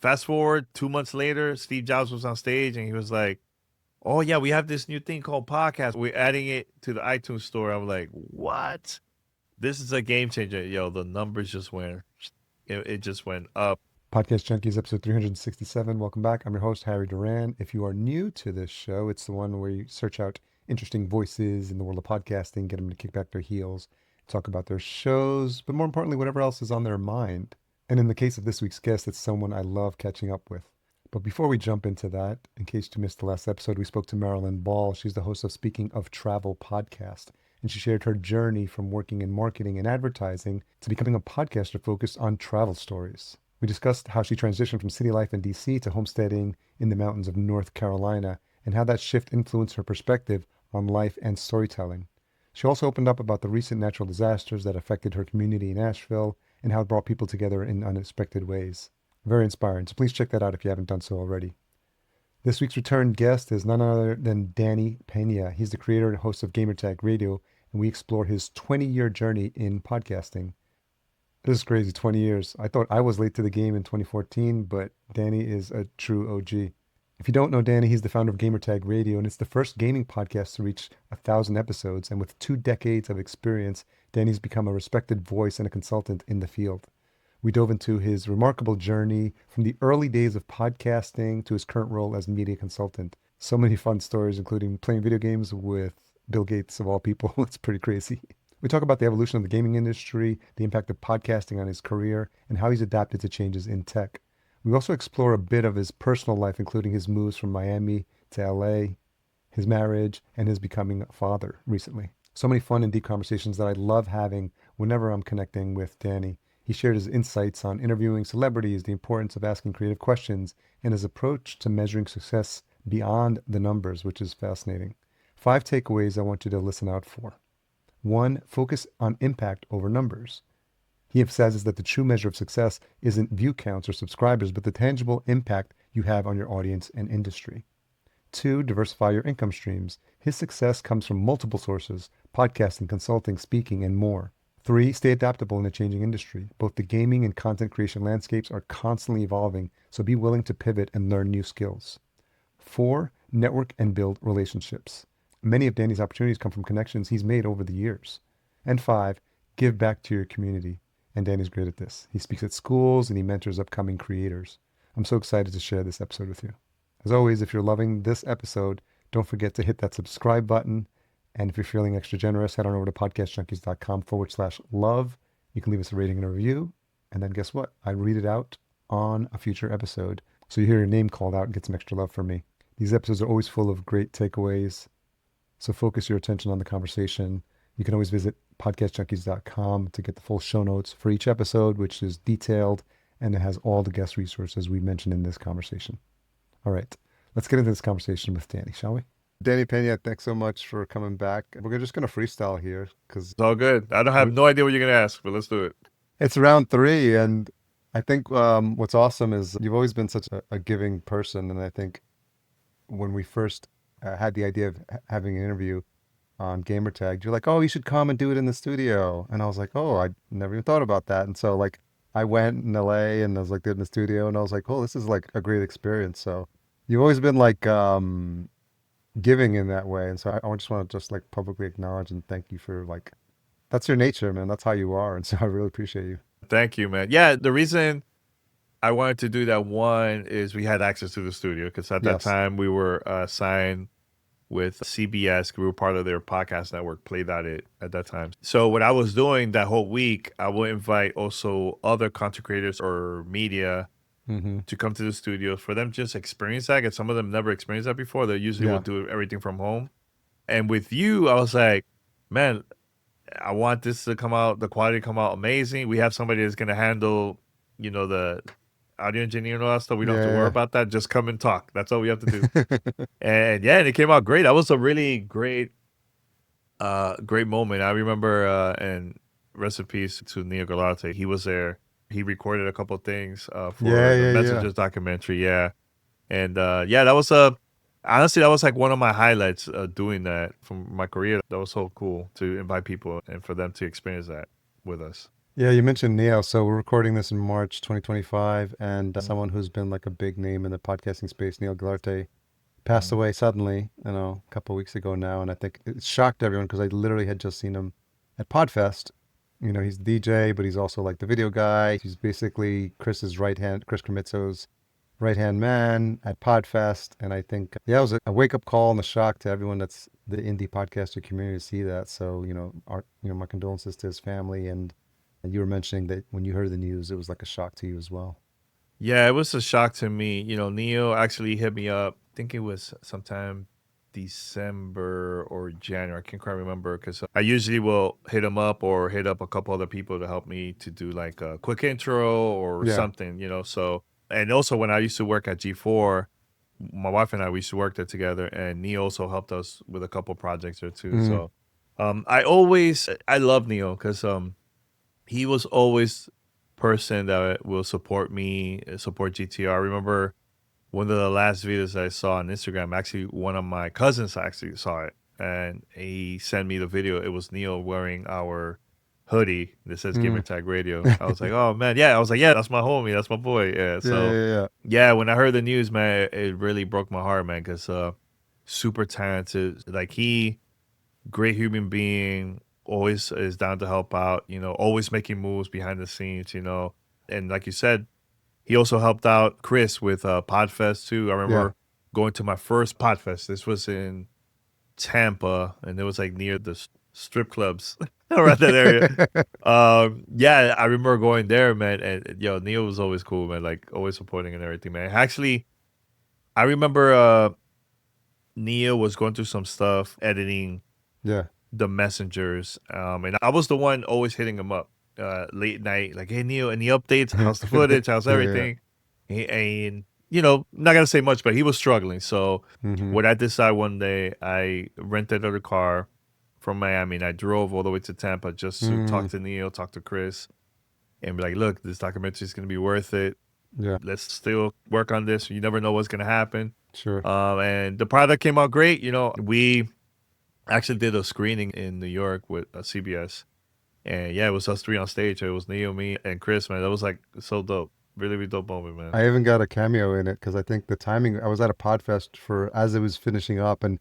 Fast forward 2 months later, Steve Jobs was on stage and he was like, "Oh yeah, we have this new thing called podcast. We're adding it to the iTunes store." I'm like, "What? This is a game changer, yo!" The numbers just went, it just went up. Podcast Junkies, episode 367. Welcome back. I'm your host, Harry Duran. If you are new to this show, it's the one where you search out interesting voices in the world of podcasting, get them to kick back their heels, talk about their shows, but more importantly, whatever else is on their mind. And in the case of this week's guest, it's someone I love catching up with. But before we jump into that, in case you missed the last episode, we spoke to Marilyn Ball. She's the host of Speaking of Travel podcast, and she shared her journey from working in marketing and advertising to becoming a podcaster focused on travel stories. We discussed how she transitioned from city life in DC to homesteading in the mountains of North Carolina and how that shift influenced her perspective on life and storytelling. She also opened up about the recent natural disasters that affected her community in Asheville and how it brought people together in unexpected ways. Very inspiring, so please check that out if you haven't done so already. This week's return guest is none other than Danny Peña. He's the creator and host of Gamertag Radio, and we explore his 20-year journey in podcasting. This is crazy, 20 years. I thought I was late to the game in 2014, but Danny is a true OG. If you don't know Danny, he's the founder of Gamertag Radio, and it's the first gaming podcast to reach 1,000 episodes. And with 2 decades of experience, Danny's become a respected voice and a consultant in the field. We dove into his remarkable journey from the early days of podcasting to his current role as media consultant. So many fun stories, including playing video games with Bill Gates of all people. It's pretty crazy. We talk about the evolution of the gaming industry, the impact of podcasting on his career, and how he's adapted to changes in tech. We also explore a bit of his personal life, including his moves from Miami to LA, his marriage, and his becoming a father recently. So many fun and deep conversations that I love having whenever I'm connecting with Danny. He shared his insights on interviewing celebrities, the importance of asking creative questions, and his approach to measuring success beyond the numbers, which is fascinating. 5 takeaways I want you to listen out for. 1, focus on impact over numbers. He emphasizes that the true measure of success isn't view counts or subscribers, but the tangible impact you have on your audience and industry. 2, diversify your income streams. His success comes from multiple sources: podcasting, consulting, speaking, and more. 3, stay adaptable in a changing industry. Both the gaming and content creation landscapes are constantly evolving, so be willing to pivot and learn new skills. 4, network and build relationships. Many of Danny's opportunities come from connections he's made over the years. And 5, give back to your community. And Danny's great at this. He speaks at schools and he mentors upcoming creators. I'm so excited to share this episode with you. As always, if you're loving this episode, don't forget to hit that subscribe button. And if you're feeling extra generous, head on over to podcastjunkies.com/love. You can leave us a rating and a review. And then guess what? I read it out on a future episode. So you hear your name called out and get some extra love from me. These episodes are always full of great takeaways. So focus your attention on the conversation. You can always visit podcastjunkies.com to get the full show notes for each episode, which is detailed, and it has all the guest resources we mentioned in this conversation. All right, let's get into this conversation with Danny, shall we? Danny Peña, thanks so much for coming back. We're just going to freestyle here because It's all good. I don't have no idea what you're gonna ask, but let's do it. it's round 3, and I think what's awesome is you've always been such a giving person, and I think when we first had the idea of having an interview on Gamertag, you're like, "Oh, you should come and do it in the studio." And I was like, "Oh, I never even thought about that." And so like I went in LA and I was like, did it in the studio, and I was like, "Oh, this is like a great experience." So you've always been like giving in that way. And so I just want to just like publicly acknowledge and thank you for like, that's your nature, man. That's how you are. And so I really appreciate you. Thank you, man. Yeah, the reason I wanted to do that one is we had access to the studio because at that Yes. time we were signed with CBS. We were part of their podcast network, Play.it at that time. So what I was doing that whole week, I would invite also other content creators or media Mm-hmm. to come to the studio for them just experience that. Because some of them never experienced that before. They usually Yeah. will do everything from home. And with you, I was like, man, I want this to come out, the quality to come out amazing. We have somebody that's going to handle, the audio engineer and all that stuff. We don't have to worry about that. Just come and talk. That's all we have to do. And it came out great. That was a really great moment. I remember, and rest in peace to Neil Galate. He was there. He recorded a couple of things for the Messages documentary. Yeah. And that was honestly, that was like one of my highlights doing that from my career. That was so cool to invite people and for them to experience that with us. Yeah, you mentioned Neo. So we're recording this in March 2025, and Mm-hmm. someone who's been like a big name in the podcasting space, Neil Galarte, passed away suddenly, a couple of weeks ago now. And I think it shocked everyone because I literally had just seen him at Podfest. He's the DJ, but he's also like the video guy. He's basically Chris's right hand, Chris Krimitso's right hand man at Podfest. And I think, yeah, it was a wake up call and a shock to everyone that's the indie podcaster community to see that. So, my condolences to his family. And you were mentioning that when you heard the news, it was like a shock to you as well. Yeah, it was a shock to me. Neo actually hit me up. I think it was sometime December or January. I can't quite remember because I usually will hit him up or hit up a couple other people to help me to do like a quick intro or Yeah. something. So, and also when I used to work at G4, my wife and I, we used to work there together, and Neo also helped us with a couple projects there too. Mm, So, I love Neo because he was always person that will support me, support GTR. I remember one of the last videos I saw on Instagram. Actually, one of my cousins actually saw it, and he sent me the video. It was Neil wearing our hoodie that says mm. Gamertag Radio. I was like, oh man, yeah. I was like, yeah, that's my homie, that's my boy. Yeah. Yeah, So yeah, yeah. yeah, when I heard the news, man, it really broke my heart, man, because super talented. Like he great human being, always is down to help out, always making moves behind the scenes. And like you said, he also helped out Chris with Podfest too. I Yeah. remember going to my first Podfest. This was in Tampa, and it was like near the strip clubs around that area. Yeah, I remember going there, man. And yo, Neil was always cool, man. Like always supporting and everything, man. Actually, I remember Neil was going through some stuff editing Yeah. the messengers. And I was the one always hitting him up late night, like, hey, Neil, any updates? How's the footage? How's Yeah, yeah. everything? And, not going to say much, but he was struggling. So Mm-hmm. what I decided one day, I rented a car from Miami and I drove all the way to Tampa just to talk Mm, to Neil, talk to Chris, and be like, look, this documentary is going to be worth it. yeah, Let's still work on this. You never know what's going to happen. sure. And the product came out great. We actually did a screening in New York with CBS, and yeah, it was us three on stage. It was Neo, me, and Chris. Man, that was like so dope. Really, really dope moment, man. I even got a cameo in it because I think the timing, I was at a Podfest for as it was finishing up, and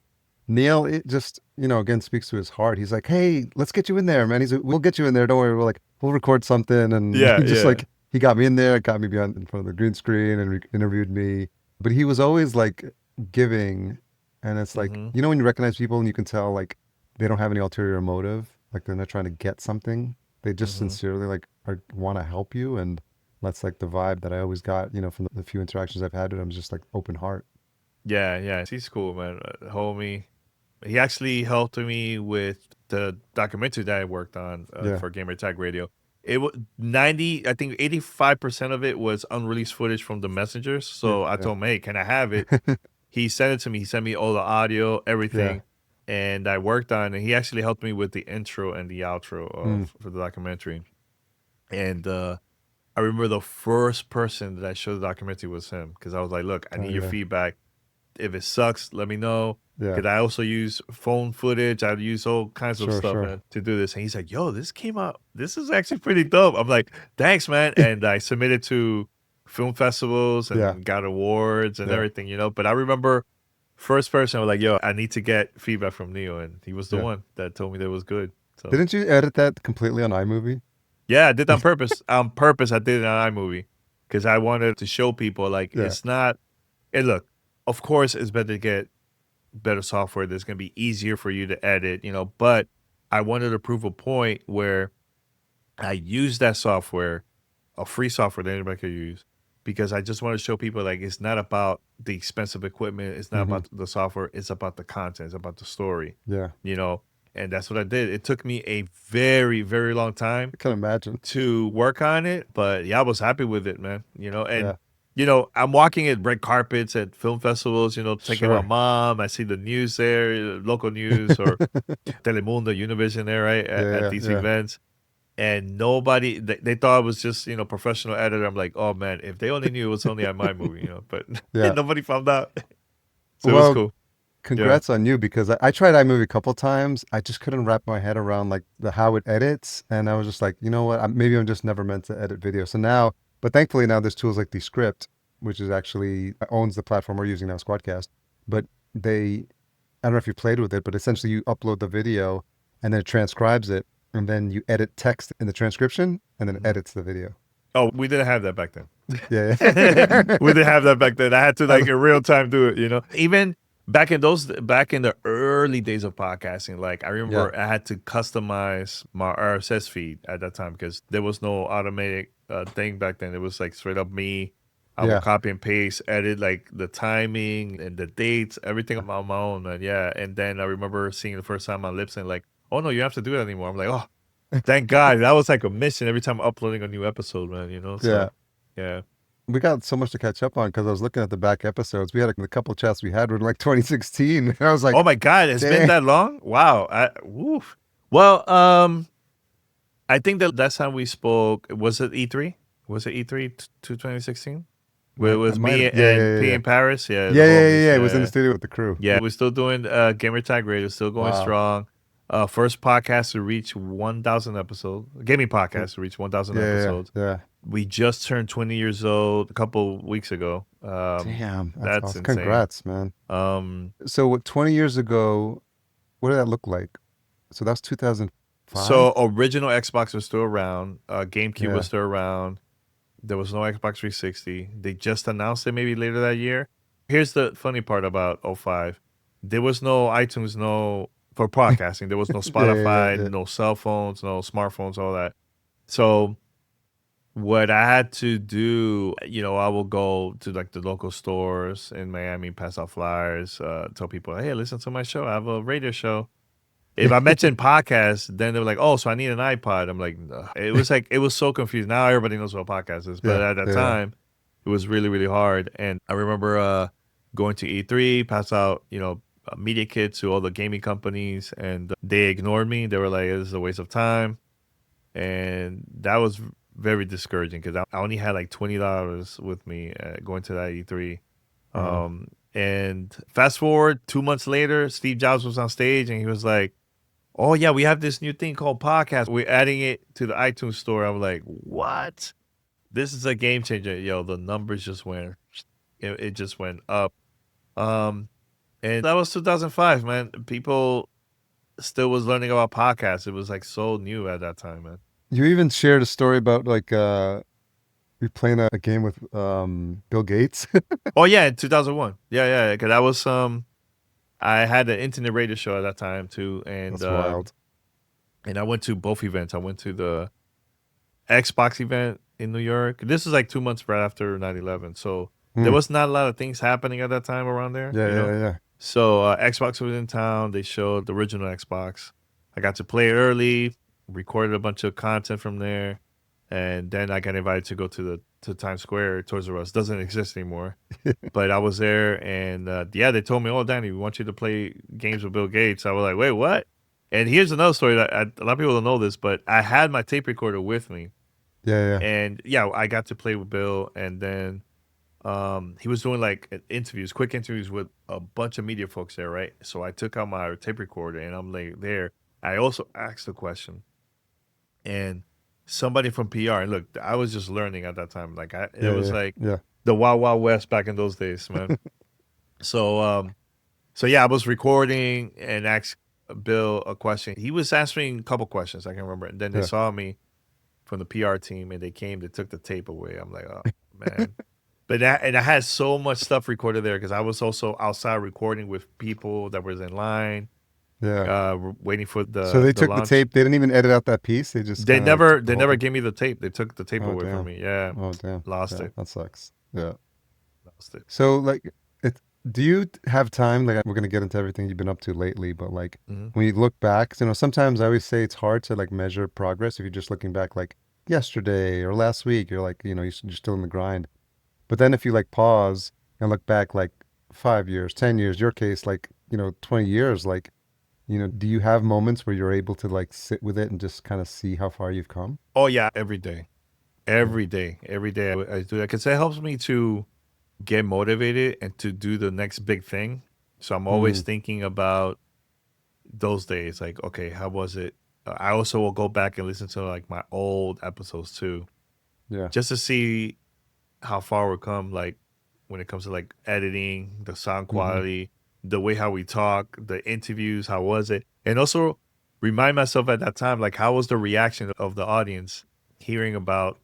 Neil, it just, again, speaks to his heart. He's like, hey, let's get you in there, man. He's like, we'll get you in there. Don't worry. We'll record something. And Yeah, he just yeah. like, he got me in there, got me behind in front of the green screen and interviewed me. But he was always like giving. And it's like, Mm-hmm. when you recognize people and you can tell like they don't have any ulterior motive, like they're not trying to get something. They just Mm-hmm. sincerely like want to help you. And that's like the vibe that I always got, from the few interactions I've had with him, is just like open heart. Yeah, yeah. He's cool, man. Homie. He actually helped me with the documentary that I worked on Yeah. for Gamertag Radio. It was 90, I think 85% of it was unreleased footage from the messengers. Yeah. So I Yeah. told him, hey, can I have it? He sent it to me. He sent me all the audio, Yeah. everything, and I worked on it. He actually helped me with the intro and the outro Mm. for the documentary. And I remember the first person that I showed the documentary was him because I was like, "Look, I Oh need your yeah. feedback. If it sucks, let me know." Yeah. Because I also use phone footage. I use all kinds of Sure, stuff, sure. man, to do this. And he's like, "Yo, this came out. This is actually pretty dope." I'm like, "Thanks, man." And I submitted to film festivals Yeah. and got awards and Yeah. everything. But I remember first person I was like, "Yo, I need to get feedback from Neo," and he was the Yeah. one that told me that it was good. So Didn't you edit that completely on iMovie? yeah, I did that on purpose. On purpose, I did it on iMovie because I wanted to show people like Yeah. it's not. And look, of course, it's better to get better software that's going to be easier for you to edit. But I wanted to prove a point where I use that software, a free software that anybody could use, because I just want to show people like it's not about the expensive equipment, it's not Mm-hmm. about the software, it's about the content, it's about the story, Yeah. you know. And that's what I did. It took me a very, very long time I can imagine. to work on it, but yeah, I was happy with it, man. And Yeah. I'm walking at red carpets at film festivals, taking my Sure. mom. I see the news there, local news or Telemundo, Univision there, right, at Yeah. these Yeah. events. And nobody, they thought it was just, professional editor. I'm like, oh man, if they only knew it was only on my movie, but Yeah. nobody found out. So it was Well, cool. Yeah. congrats on you because I tried iMovie a couple times. I just couldn't wrap my head around like the how it edits, and I was just like, you know what? Maybe I'm just never meant to edit video. So now, but thankfully now there's tools like Descript, which is actually owns the platform we're using now, Squadcast. But I don't know if you played with it, but essentially you upload the video and then it transcribes it, and then you edit text in the transcription, and then it Mhm. edits the video. Oh, we didn't have that back then. Yeah, We didn't yeah. have that back then. I had to like in real time do it, you know. Even back in the early days of podcasting, like I Yeah. remember I had to customize my RSS feed at that time because there was no automatic thing back then. It was like straight up me. I would Yeah. copy and paste, edit like the timing and the dates, everything on my own, man. Yeah. And then I remember seeing the first time on Lips and like, oh no, you don't have to do that anymore. I'm like, oh, thank God. That was like a mission every time uploading a new episode, man, you know? Yeah. So, yeah. We got so much to catch up on because I was looking at the back episodes. We had a couple chats we had were in like 2016. I was Oh like, my God, it's been dang. that long? Wow. Woof. Well, I think the last time we spoke, was it E3? Was it E3 to 2016? Where it I was might me have. Yeah, and yeah, P yeah, in Paris? Yeah, yeah, the yeah, yeah, homies. yeah. It was in the Yeah. studio with the crew. Yeah, we're still doing Gamertag Radio, still going Wow. strong. First podcast to reach 1,000 episodes. Gaming Cool. podcast to reach 1,000 Yeah, yeah, episodes. yeah. We just turned 20 years old a couple weeks ago. Damn, that's That's awesome. insane. Congrats, man. Um, So, what 20 years ago, what did that look like? So that was 2005? so original Xbox was still around. GameCube was Yeah. still around. There was no Xbox 360. They just announced it maybe later that year. Here's the funny part about '05. There was no iTunes, no for podcasting. There was no Yeah, yeah, yeah, Spotify, yeah. no cell phones, no smartphones, all that. So what I had to do, you know, I will go to like the local stores in Miami, pass out flyers, tell people, hey, listen to my show. I have a radio show. If I mentioned podcasts, then they were like, "Oh, so I need an iPod." I'm like, "Ugh." It was so confusing. Now everybody knows what a podcast is, but Yeah, at that yeah, time, it was really really hard. And I remember going to E3, pass out media kits to all the gaming companies, and they ignored me. They were like, "This is a waste of time," and that was very discouraging because I only had like $20 with me going to that E3. wow. And fast forward 2 months later, Steve Jobs was on stage and he was like, oh yeah, we have this new thing called podcast. We're adding it to the iTunes store. I'm like, what? This is a game changer. Yo, the numbers just went, it just went up. Um, and that was 2005, man. People still was learning about podcasts. It was like so new at that time, man. You even shared a story about like we playing a game with Bill Gates. Oh yeah, in 2001. Yeah, yeah. Cause I was I had an internet radio show at that time too, That's wild. and I went to both events. I went to the Xbox event in New York. This is like 2 months right after 9/11. So there Hmm. was not a lot of things happening at that time around there, Yeah, you know? yeah, yeah. So Xbox was in town. They showed the original Xbox. I got to play it early, recorded a bunch of content from there, and then I got invited to go to Times Square. Toys R Us doesn't exist anymore, but I was there, and yeah, they told me, "Oh, Danny, we want you to play games with Bill Gates." I was like, "Wait, what?" And here's another story that a lot of people don't know this, but I had my tape recorder with me, Yeah, yeah. and yeah, I got to play with Bill, and then he was doing like interviews, quick interviews with a bunch of media folks there, right? So I took out my tape recorder, and I'm like there. I also asked a question, and somebody from PR. And look, I was just learning at that time. Like it Yeah, was yeah, like yeah. the Wild Wild West back in those days, man. So so yeah, I was recording and asked Bill a question. He was answering a couple questions, I can remember. And then they Yeah. saw me from the PR team and they came, they took the tape away. I'm like, oh man. But I had so much stuff recorded there because I was also outside recording with people that was in line, Yeah. waiting for So they the took the launch. tape. They didn't even edit out that piece. They just kind of like took the They whole never thing. gave me the tape. They took the tape Oh, away from damn. me. Yeah. Oh, damn. Lost Yeah, it. that sucks. Yeah. Lost it. So like, do you have time? Like, we're gonna get into everything you've been up to lately, but like, Hmm. when you look back, sometimes I always say it's hard to like measure progress if you're just looking back like yesterday or last week. You're like, you're still in the grind. But then if you like pause and look back like 5 years, 10 years, your case like 20 years, like do you have moments where you're able to like sit with it and just kind of see how far you've come? Oh yeah, every day. Yeah. Every day I do that because it helps me to get motivated and to do the next big thing. So I'm always thinking about those days. Like, okay, how was it? I also will go back and listen to like my old episodes too, Yeah. just to see how far we've come. Like when it comes to like editing, the sound Mm-hmm. quality, the way how we talk, the interviews, how was it? And also remind myself at that time, like how was the reaction of the audience hearing about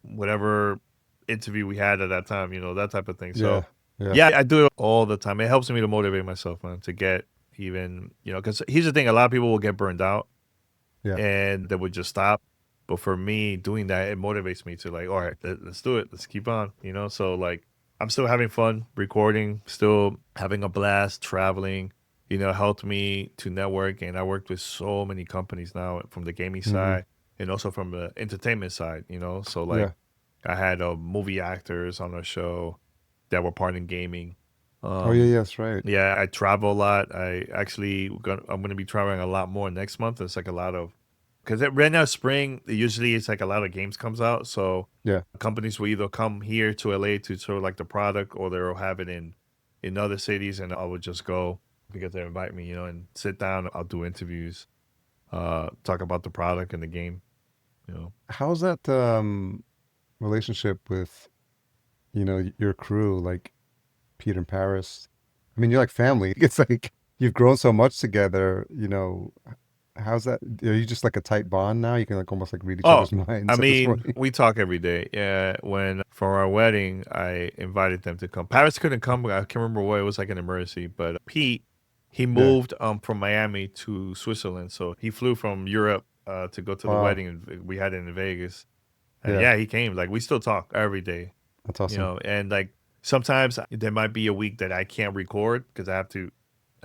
whatever interview we had at that time, that type of thing. Yeah. So Yeah. yeah, I do it all the time. It helps me to motivate myself, man, to get even, because here's the thing, a lot of people will get burned out Yeah. and they would just stop. But for me, doing that, it motivates me to like, all right, let's do it. Let's keep on. So like, I'm still having fun recording, still having a blast, traveling. Helped me to network, and I worked with so many companies now from the gaming Mm-hmm. side and also from the entertainment side. So like, Yeah. I had movie actors on our show that were part in gaming. Oh yeah. Um, Yeah. That's right. yeah, I travel a lot. I'm gonna be traveling a lot more next month. It's like a lot of because right now spring usually it's like a lot of games comes out. So Yeah. companies will either come here to LA to sort of like the product, or they'll have it in other cities, and I would just go because they invite me, and sit down. I'll do interviews, talk about the product and the game. You know. How's that relationship with your crew, like Peter and Paris? I mean, you're like family. It's like you've grown so much together. How's that? Are you just like a tight bond now? You can like almost like read each Oh, other's I minds at this point. mean, we talk every day. Yeah, when for our wedding, I invited them to come. Paris couldn't come. I can't remember what it was, like an emergency. But Pete, he Yeah. moved from Miami to Switzerland, so he flew from Europe to go to the Wow. wedding. We had it in Vegas, and Yeah. yeah, he came. Like we still talk every day, That's awesome. And like sometimes there might be a week that I can't record because I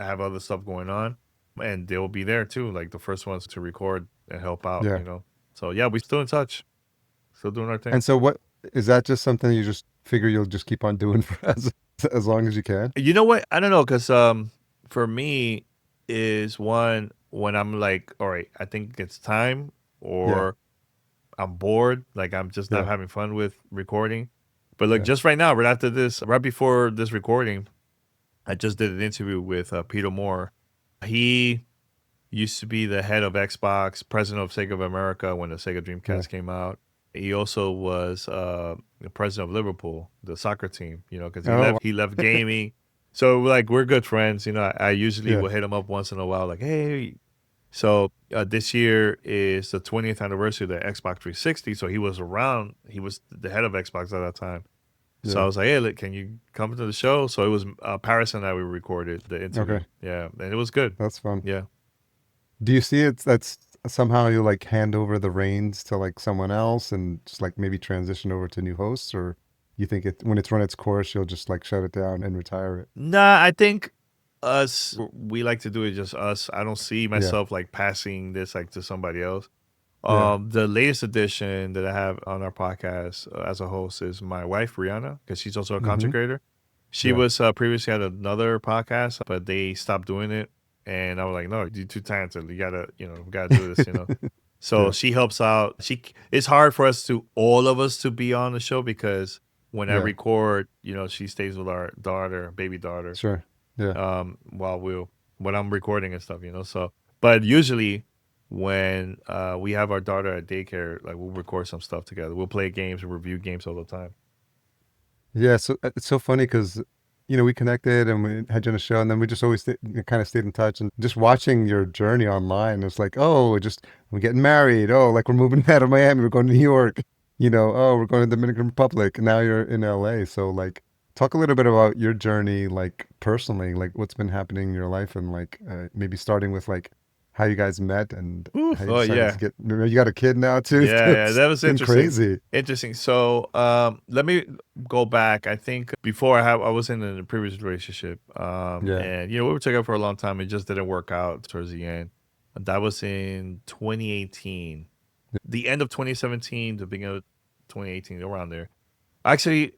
have other stuff going on, and they'll be there too, like the first ones to record and help out. Yeah. So yeah, we still in touch, still doing our thing. And so what is that just something you just figure you'll just keep on doing for as long as you can? You know what? I don't know, because for me is one when I'm like, all right, I think it's time, Yeah. or I'm bored, like I'm just not Yeah. having fun with recording. But look, Yeah. just right now, right after this, right before this recording, I just did an interview with Peter Moore. He used to be the head of Xbox, president of Sega of America when the Sega Yeah. Dreamcast came out. He also was the president of Liverpool, the soccer team, because he Oh, left gaming. So like we're good friends. I usually yeah. will hit him up once in a while, like, hey. So this year is the 20th anniversary of the Xbox 360. So he was around. He was the head of Xbox at that time. So I Yeah. was like, hey, look, can you come to the show? So it was Paris and I, we recorded the interview. Okay. Yeah, and it was good. That's fun. Yeah. Do you see that's somehow you like hand over the reins to like someone else and just like maybe transition over to new hosts, or you think when it's run its course, you'll just like shut it down and retire it? Nah, I think we like to do it just us. I don't see Yeah. myself like passing this like to somebody else. Yeah. The latest addition that I have on our podcast as a host is my wife, Rihanna, because she's also a Mm-hmm. content creator. She Yeah. was previously had another podcast, but they stopped doing it. And I was like, no, you're too talented. You gotta, we gotta do this. So Yeah. she helps out. It's hard for us all of us to be on the show because when I Yeah. record, she stays with our baby daughter, Sure. Yeah. while when I'm recording and stuff. So, but usually when we have our daughter at daycare, like we'll record some stuff together. We'll play games and review games all the time. Yeah. So it's so funny because we connected and we had you on a show, and then we just always kind of stayed in touch. And just watching your journey online, it's like, oh, just we're getting married. Oh, like we're moving out of Miami, we're going to New York. Oh, we're going to the Dominican Republic. And now you're in LA. So like, talk a little bit about your journey, like personally, like what's been happening in your life, and like maybe starting with like how you guys met and Ooh, how you oh decided to yeah. get. You got a kid now too. Yeah, It's that was been interesting. crazy. Interesting. So, let me go back. I think before I was in a previous relationship, Yeah. and we were together for a long time. It just didn't work out towards the end. That was in 2018, the end of 2017, the beginning of 2018, around there. Actually,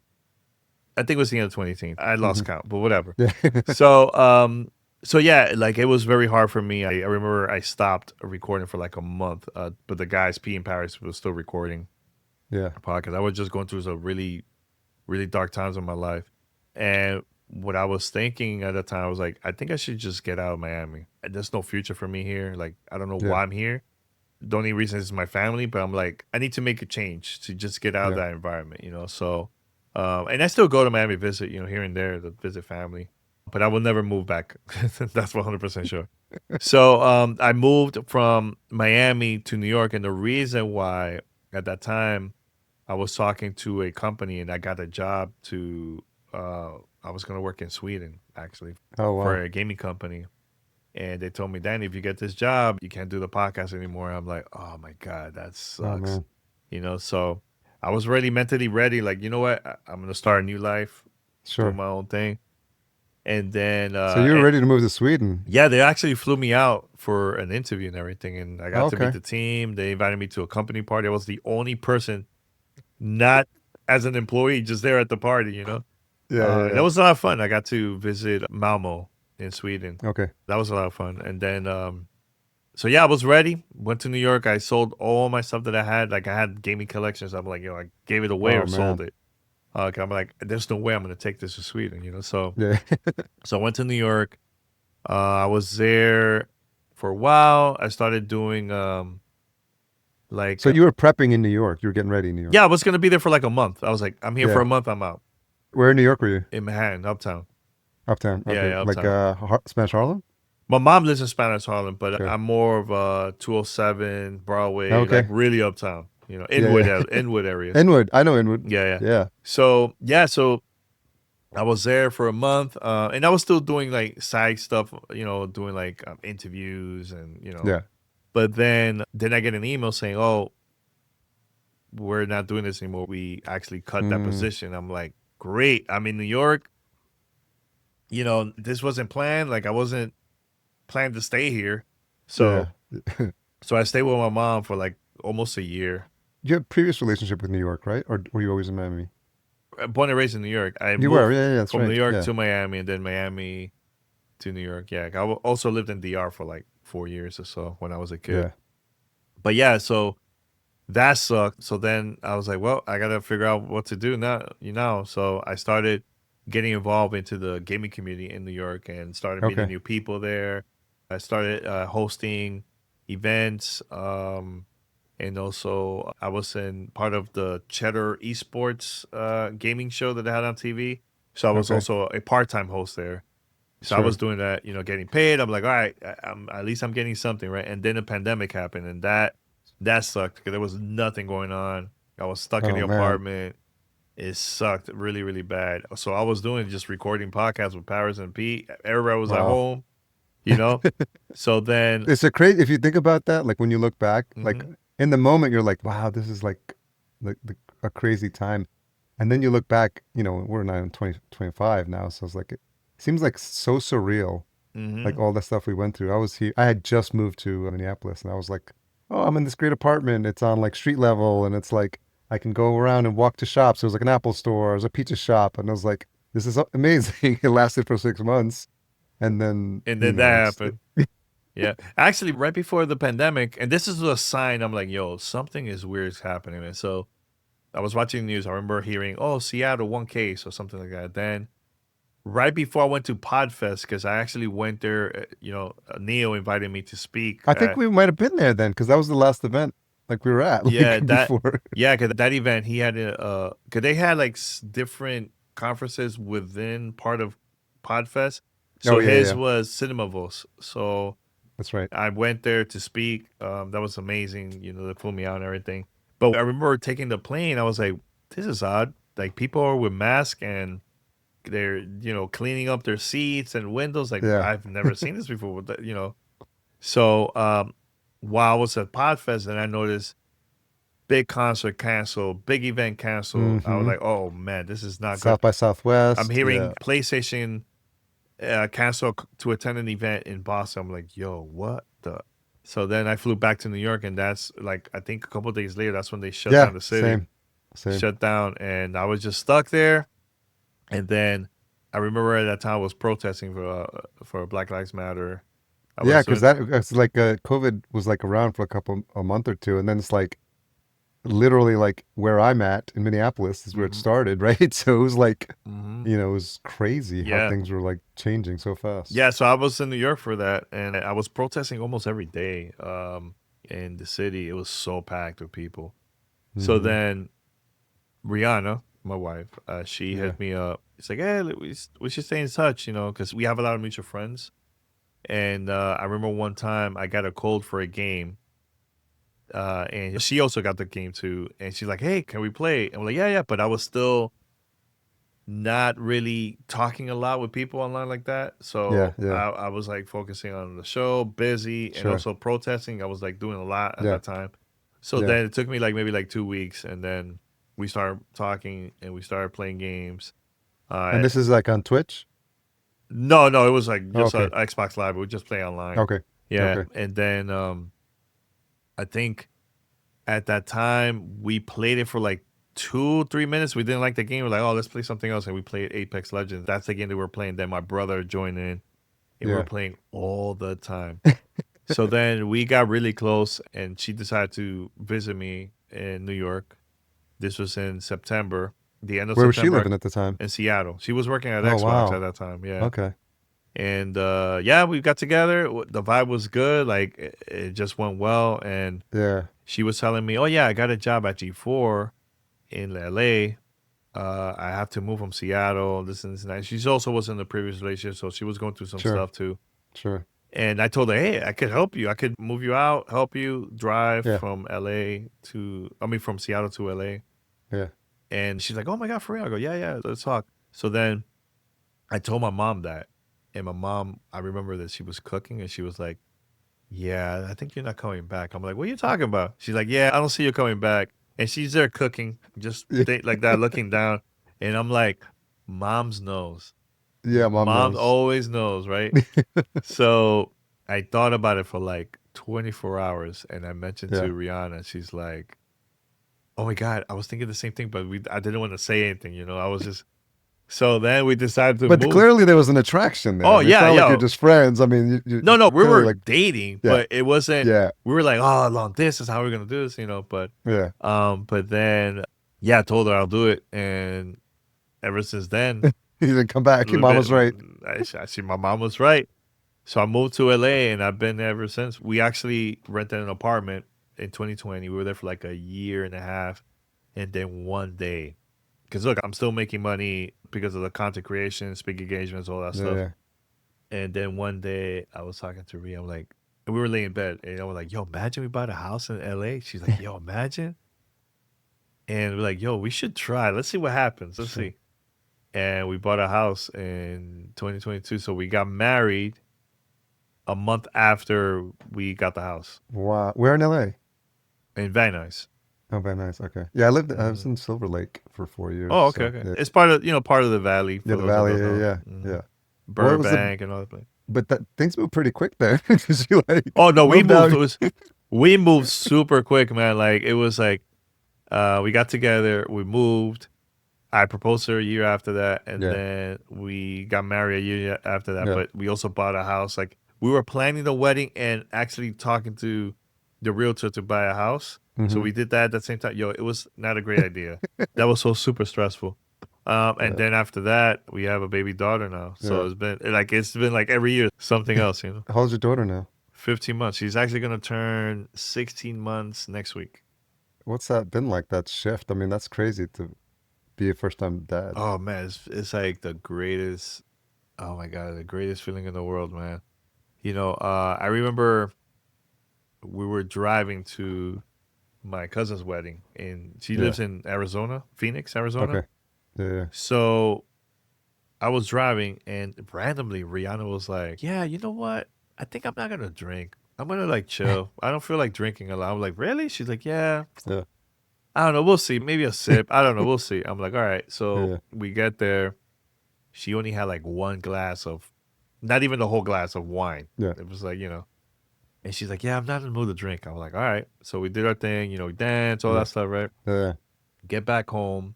I think it was the end of 2018. I lost Hmm. count, but whatever. Yeah. So, so yeah, like it was very hard for me. I remember I stopped recording for like a month, but the guys, P in Paris, was still recording Yeah. a podcast. I was just going through some really, really dark times in my life, and what I was thinking at the time, I was like, I think I should just get out of Miami. There's no future for me here. Like, I don't know Yeah. why I'm here. The only reason is my family, but I'm like, I need to make a change to just get out of Yeah. that environment, you know? So, and I still go to Miami visit, you know, here and there to visit family, but I will never move back. That's 100% sure. So, I moved from Miami to New York. And the reason why at that time I was talking to a company and I got a job to, I was going to work in Sweden actually Oh, for wow. a gaming company. And they told me, Danny, if you get this job, you can't do the podcast anymore. I'm like, oh my God, that Oh, sucks. man. You know, so I was ready, mentally ready. Like, you know what? I'm going to start a new life, do Sure. my own thing. And then, So you were ready to move to Sweden. yeah, they actually flew me out for an interview and everything. And I Oh, got to meet okay. the team. They invited me to a company party. I was the only person, not as an employee, just there at the party, you know? Yeah, yeah, That yeah. was a lot of fun. I got to visit Malmo in Sweden. Okay. That was a lot of fun. And then, so yeah, I was ready. Went to New York. I sold all my stuff that I had. Like I had gaming collections. I'm like, I gave it away Oh, or sold man. it. 'Cause I'm like, there's no way I'm gonna take this to Sweden, you know. Yeah. So I went to New York. I was there for a while. I started doing like So you were prepping in New York. You were getting ready in New York. yeah, I was gonna be there for like a month. I was like, I'm here for Yeah. a month. I'm out Where in New York were you? in Manhattan, Uptown. Uptown. Yeah, Okay. yeah, Like Uptown. Spanish Harlem? My mom lives in Spanish Harlem, but Okay. I'm more of 207 Broadway, like Okay. really uptown. You know, Yeah, yeah. Inwood areas. Inwood. I know Inwood. Yeah, yeah. Yeah. So I was there for a month, and I was still doing like side stuff, you know, doing like interviews and you know. Yeah. But then I get an email saying, "Oh, we're not doing this anymore. We actually cut that Mm, position." I'm like, "Great! I'm in New York. You know, this wasn't planned. Like I wasn't planned to stay here. yeah. So so I stayed with my mom for like almost a year. You had previous relationship with New York, right? Or were you always in Miami? Born and raised in New York. I You were. moved Yeah, yeah, that's from New right. York Yeah. to Miami, and then Miami to New York. Yeah, I also lived in DR for like 4 years or so when I was a kid. Yeah. But yeah, so that sucked. So then I was like, well, I gotta figure out what to do now. You know, so I started getting involved into the gaming community in New York and started meeting Okay. new people there. I started hosting events, and also I was in part of the Cheddar Esports gaming show that they had on TV. So I was Okay. also a part-time host there. So I was Sure. doing that, you know, getting paid. I'm like, all right, at least I'm getting something, right? And then the pandemic happened, and that sucked because there was nothing going on. I was stuck in the Oh, man. apartment. It sucked really, really bad. So I was doing just recording podcasts with Paris and Pete. Everybody was at Wow. home, you know. So then, It's a crazy, if you think about that, like when you look back, like mhm. in the moment, you're like, wow, this is like a crazy time. And then you look back, we're now in 2025 now. So it's like, it seems like so surreal, like Mhm. all the stuff we went through. I was here, I had just moved to Minneapolis and I was like, oh, I'm in this great apartment. It's on like street level. And it's like, I can go around and walk to shops. There was like an Apple store, there was a pizza shop. And I was like, this is amazing. It lasted for 6 months. And then, And then that it's, happened. Yeah. Actually, right before the pandemic, and this is a sign I'm like, yo, something is weird is happening. And so I was watching the news. I remember hearing, oh, Seattle, one case or something like that. Then right before I went to Podfest, because I actually went there, Neo invited me to speak. I think we might have been there then because that was the last event like we were at Yeah, like before. because that event, he had because they had like different conferences within part of Podfest. Oh So yeah, his yeah, was Cinemavos. So that's right. I went there to speak. That was amazing. You know, they flew me out and everything. But I remember taking the plane. I was like, this is odd. Like people are with masks and they're, cleaning up their seats and windows. Like Yeah. I've never seen this before. So while I was at Podfest, and I noticed big concert canceled, big event canceled. I was Mm-hmm. like, oh man, this is not good. South by I'm Southwest. hearing Yeah. PlayStation cancel to attend an event in Boston. I'm like, yo, what the? So then I flew back to New York, and that's like I think a couple of days later, that's when they shut Yeah. down the city, Same. Same. shut down, and I was just stuck there. And then I remember at that time I was protesting for Black Lives Matter. I Yeah, was because doing it's like COVID was like around for a month or two, and then it's like literally like where I'm at in Minneapolis is where it Hmm. started, right? So it was like, Hmm. it was crazy how Yeah. things were like changing so fast. Yeah, so I was in New York for that, and I was protesting almost every day in the city. It was so packed with people. So Hmm. then Rihanna, my wife, she Yeah. hit me up. It's like, hey, we should stay in touch, because we have a lot of mutual friends. And I remember one time I got a cold for a game, and she also got the game too. And she's like, hey, can we play? And we're like, yeah, yeah. But I was still not really talking a lot with people online like that. Yeah. So Yeah. I was like focusing on the show, busy, and Sure. also protesting. I was like doing a lot at Yeah. that time. So Yeah. then it took me like maybe like 2 weeks, and then we started talking and we started playing games. And Uh, this is like on Twitch? no, no, it was like Oh, just a okay. Xbox Live. We would just play online. Okay. Yeah, Okay. and then I think at that time we played it for like 2 3 minutes. We didn't like the game. We're like, oh, let's play something else, and we played Apex Legends. That's the game that we were playing. Then my brother joined in, and we were Yeah. playing all the time. So then we got really close, and she decided to visit me in New York. This was in September, the end of Where was she September, living at the time? in Seattle. She was working at Oh, Xbox at wow. that time. Yeah. Okay. And yeah, we got together. The vibe was good. Like it just went well. And Yeah. she was telling me, "Oh yeah, I got a job at G4 in LA. I have to move from Seattle. This and this and that." She also was in the previous relationship, so she was going through some Sure. stuff too. Sure. And I told her, "Hey, I could help you. I could move you out, help you drive Yeah. from Seattle to LA." Yeah. And she's like, "Oh my God, for real?" I go, "Yeah, yeah, let's talk." So then I told my mom that, and my mom, I remember that she was cooking, and she was like, "Yeah, I think you're not coming back." I'm like, "What are you talking about?" She's like, "Yeah, I don't see you coming back." And she's there cooking, just like that, looking down. And I'm like, "Mom's knows. Yeah, mom Mom knows. always knows, right?" So I thought about it for like 24 hours, and I mentioned Yeah. to Rihanna. She's like, "Oh my God, I was thinking the same thing, but I didn't want to say anything, I was just." So then we decided to But move. clearly there was an attraction there. I Oh mean, it's yeah, not like you're yo. just friends. I mean, you No, no, we clearly were like, dating, yeah, but it wasn't. yeah, We were like, oh, long distance. How are we gonna do this? But yeah. but then, yeah, I told her I'll do it, and ever since then, He didn't come back. Your we've mom was right. I see my mom was right. So I moved to LA, and I've been there ever since. We actually rented an apartment in 2020. We were there for like a year and a half, and then one day, because look, I'm still making money because of the content creation, speaking engagements, all that Yeah, stuff. yeah. And then one day I was talking to Rhea. I'm like, and we were laying in bed, and I was like, yo, imagine we bought a house in LA. She's like, yo, imagine. And we're like, yo, we should try. Let's see what happens. Let's Sure. see. And we bought a house in 2022. So we got married a month after we got the house Wow. Where in LA? in Van Nuys. Oh, very nice. Okay. Yeah, I was Hmm. in Silver Lake for 4 years. Oh, okay, So okay. yeah, It's part of the valley yeah, for the those that valley. don't Yeah, know. yeah, Hmm. yeah. What was the? Burbank and all that place. But that things moved pretty quick there because you like Oh no, we moved moved. out. We moved super quick, man. Like it was like we got together, we moved. I proposed to her a year after that, and Yeah, then we got married a year after that. yeah. But we also bought a house. Like we were planning the wedding and actually talking to the realtor to buy a house. So Mm-hmm. we did that at the same time. Yo, it was not a great idea. That was so super stressful. And Yeah, then after that, we have a baby daughter now. So yeah. it's been like every year something else. How old's your daughter now? 15 months. She's actually gonna turn 16 months next week. What's that been like? That shift? I mean, that's crazy to be a first time dad. Oh man, it's like the greatest. Oh my God, the greatest feeling in the world, man. I remember we were driving to my cousin's wedding, and she Yeah. lives in Arizona, Phoenix, Arizona. Okay. Yeah, yeah. So I was driving, and randomly Rihanna was like, "Yeah, you know what? I think I'm not gonna drink. I'm gonna like chill. I don't feel like drinking a lot." I'm like, "Really?" She's like, "Yeah. Yeah. I don't know. We'll see. Maybe a sip. I don't know. We'll see." I'm like, "All right." So Yeah. we get there. She only had like one glass of, not even the whole glass of wine. Yeah. It was like, and she's like, "Yeah, I'm not in the mood to drink." I'm like, "All right." So we did our thing, we danced, all Yeah. that stuff, right? Yeah. Get back home.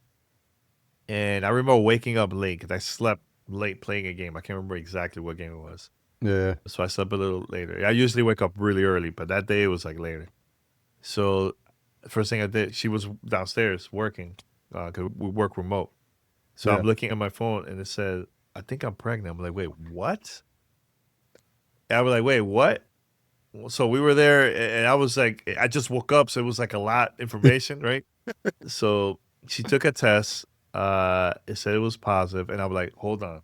And I remember waking up late because I slept late playing a game. I can't remember exactly what game it was. Yeah. So I slept a little later. I usually wake up really early, but that day it was like later. So First thing I did, she was downstairs working because we work remote. So I'm Yeah. looking at my phone and it said, I think I'm pregnant. I'm like, wait, what? And I was like, wait, what? So we were there and I was like, I just woke up. So it was like a lot of information, right? So she took a test. It said it was positive, and I was like, hold on.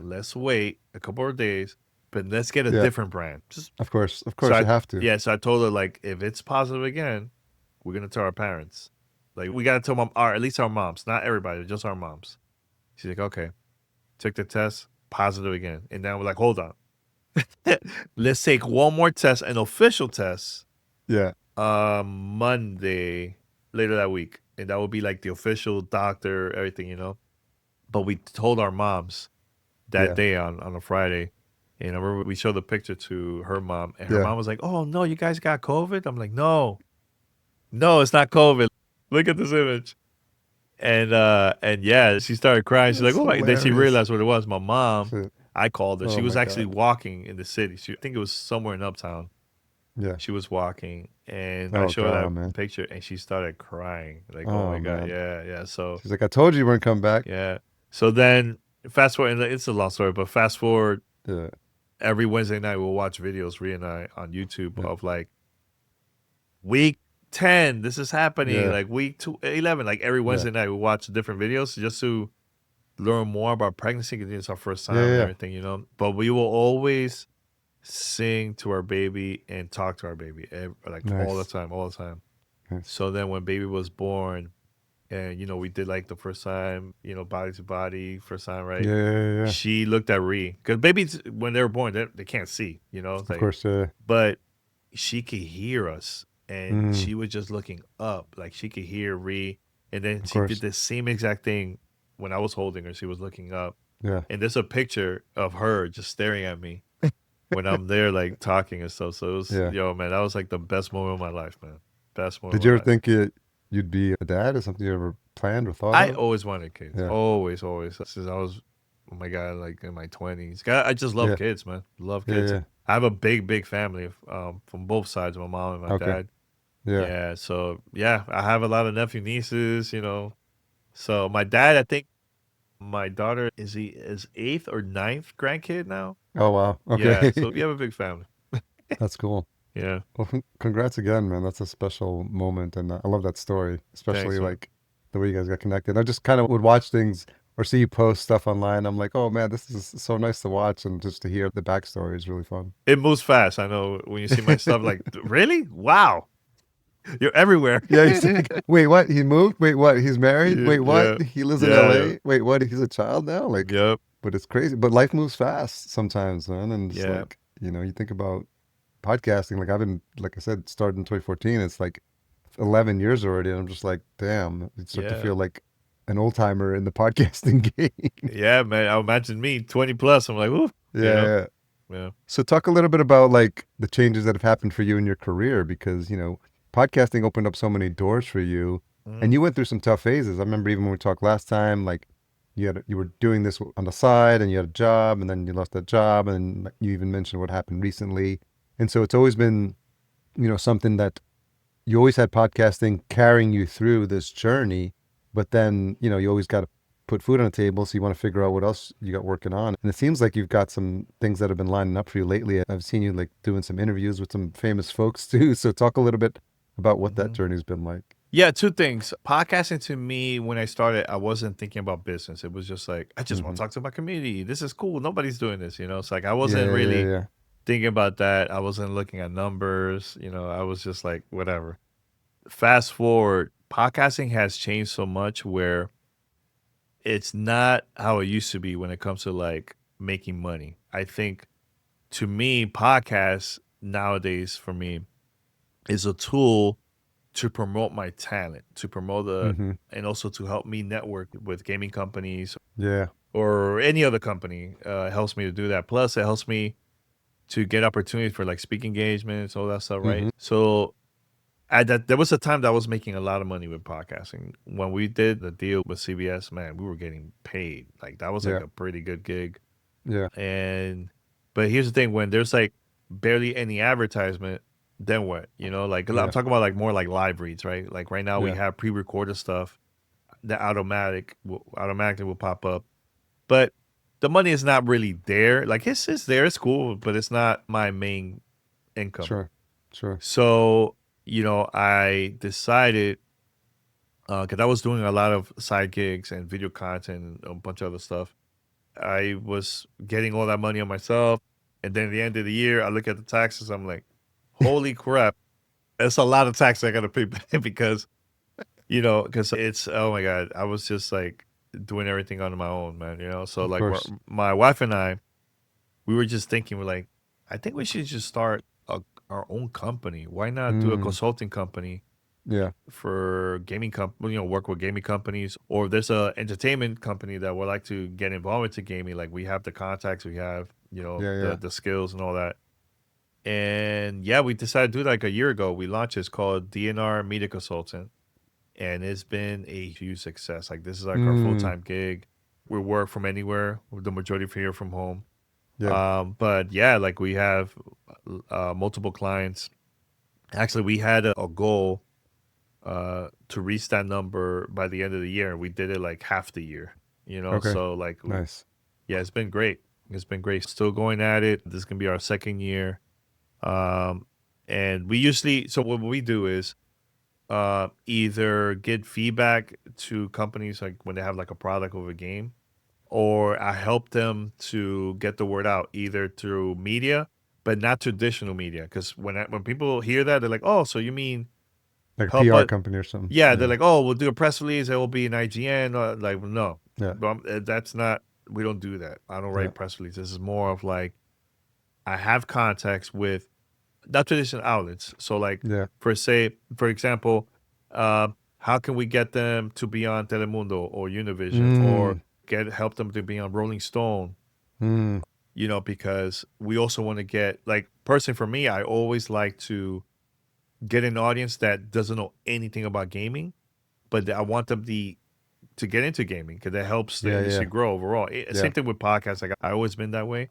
Let's wait a couple of days, but let's get a Yeah. different brand. Just Of course. Of so course, you have to. yeah. So I told her like, if it's positive again, we're gonna tell our parents. Like we gotta tell mom, or at least our moms, not everybody, just our moms. She's like, okay. Took the test, positive again, and then we're like, hold on, let's take one more test, an official test, Yeah. Monday later that week, and that would be like the official doctor, everything, But we told our moms that Yeah. day on a Friday. And I remember we showed the picture to her mom, and her Yeah. mom was like, "Oh no, you guys got COVID?" I'm like, "No, no, it's not COVID. Look at this image." And yeah, she started crying. She's like, That's "Oh my!" Then she hilarious. realized what it was. My mom. Shit. I called her. She Oh was my actually God. walking in the city. I think it was somewhere in Uptown. Yeah. She was walking, and I Oh showed her God, that man. picture, and she started crying. Like, "Oh Oh my God, man. yeah, yeah." So She's like, I told you weren't coming back. yeah. So then fast forward, and it's a long story, but fast forward. Yeah. Every Wednesday night we'll watch videos, Rhea and I, on YouTube Yeah. of like week 10, this is happening, Yeah. like week 11. Like every Yeah. Wednesday night we watch different videos just to learn more about pregnancy because it's our first Yeah. time and Yeah. everything. But we will always sing to our baby and talk to our baby like all the Nice. time, all the time. Nice. So then when baby was born, and we did like the first time, body to body, first time, right? Yeah. Yeah. Yeah. She looked at Ree because babies when they were born they can't see, it's Of like, course. Yeah. but she could hear us, and Mm, she was just looking up, like she could hear Ree, and then of she did course. the same exact thing when I was holding her. She was looking up, Yeah. and there's a picture of her just staring at me when I'm there, like talking and stuff. So it was, Yeah. yo, man, that was like the best moment of my life, man. Best moment Did of you my ever life. think you'd be a dad? Or something you ever planned or thought I of? always wanted kids, Yeah. always, always. Since I was, oh my God, like in my 20s. I just love Yeah. kids, man. Love Yeah. kids. Yeah. I have a big, big family from both sides, my mom and my Okay. dad. Yeah. Yeah, so yeah, I have a lot of nephew nieces. So my dad, I think my daughter is his eighth or ninth grandkid now. Oh wow. Yeah, Okay. so we have a big family. That's cool. Yeah, Well, congrats again, man. That's a special moment, and I love that story, especially thanks, man. like the way you guys got connected. I just kind of would watch things or see you post stuff online. I'm like, oh man, this is so nice to watch, and just to hear the backstory is really fun. It moves fast. I know when you see my stuff, like, really? Wow, you're everywhere. Yeah, he's like, wait, what? He moved? Wait, what? He's married? Yeah, Wait, yeah, what? He lives in yeah, yeah. LA? Wait, what? He's a child now? Like, Yep, but it's crazy. But life moves fast sometimes, man. And it's yeah, like, you think about podcasting. Like I've been, like I said, started in 2014. It's like 11 years already. And I'm just like, damn, you start to yeah, feel like an old timer in the podcasting game. yeah, man. I imagine me 20 plus. I'm like, whoo, Yeah, yeah. yeah. So talk a little bit about like the changes that have happened for you in your career because, podcasting opened up so many doors for you and Mhm. you went through some tough phases. I remember even when we talked last time, like you were doing this on the side and you had a job and then you lost that job and you even mentioned what happened recently. And so it's always been, something that you always had podcasting carrying you through this journey, but then, you always got to put food on the table. So you want to figure out what else you got working on. And it seems like you've got some things that have been lining up for you lately. I've seen you like doing some interviews with some famous folks too. So talk a little bit about what that Mhm. journey's been like. Yeah, two things. Podcasting to me, when I started, I wasn't thinking about business. It was just like, I just want Hmm. to talk to my community. This is cool. Nobody's doing this. It's like I Yeah, wasn't yeah, really yeah. thinking about that. I wasn't looking at numbers. I was just like, whatever. Fast forward, podcasting has changed so much where it's not how it used to be when it comes to like making money. I think to me, podcasts nowadays for me is a tool to promote my talent, to promote Hmm. and also to help me network with gaming companies Yeah. or any other company. It helps me to do that. Plus, it helps me to get opportunities for like speaking engagements, all that stuff, right? Hmm. So there was a time that I was making a lot of money with podcasting. When we did the deal with CBS, man, we were getting paid. Like that was like Yeah. a pretty good gig. Yeah. And but here's the thing: when there's like barely any advertisement, then what? Like I'm Yeah. talking about like more like live reads, right? Like right now we Yeah. have pre-recorded stuff that automatically will pop up, but the money is not really there. Like it's there, it's cool, but it's not my main income. Sure. Sure. So I decided because I was doing a lot of side gigs and video content and a bunch of other stuff. I was getting all that money on myself, and then at the end of the year, I look at the taxes. I'm like, holy crap, that's a lot of tax I got to pay back because it's, oh my God, I was just like doing everything on my own, man. So Of like course. my wife and I, we were just thinking, we're like, I think we should just start our own company. Why not do a Mm. consulting company Yeah. for gaming work with gaming companies, or if there's a entertainment company that would like to get involved into gaming, like we have the contacts, we have, Yeah. the Yeah. the skills and all that. And yeah, we decided to do it like a year ago. We launched it's called DNR Media Consultant, and it's been a huge success. Like this is like our Mm. full-time gig. We work from anywhere, with the majority of here from home. Yeah. But yeah, like we have multiple clients. Actually, we had a goal to reach that number by the end of the year. We did it like half the year. Okay. So like, Nice. yeah, it's been great. It's been great. Still going at it. This is gonna be our second year. Um, and we usually, so what we do is either get feedback to companies like when they have like a product or a game, or I help them to get the word out either through media, but not traditional media. Because when people hear that, they're like, oh, so you mean Like a help PR us? company or something. Yeah, they're Yeah. like, oh, we'll do a press release. It will be an IGN. Like, no, Yeah. that's not. We don't do that. I don't Yeah. write press releases. This is more of like I have contacts with not traditional outlets. So, like, Yeah. for example, how can we get them to be on Telemundo or Univision, or Mm. help them to be on Rolling Stone? Mm. Because we also want to get, like, personally for me, I always like to get an audience that doesn't know anything about gaming, but I want them to get into gaming because it helps the Yeah. industry Yeah. grow overall. Yeah. Same thing with podcasts. Like I always been that way.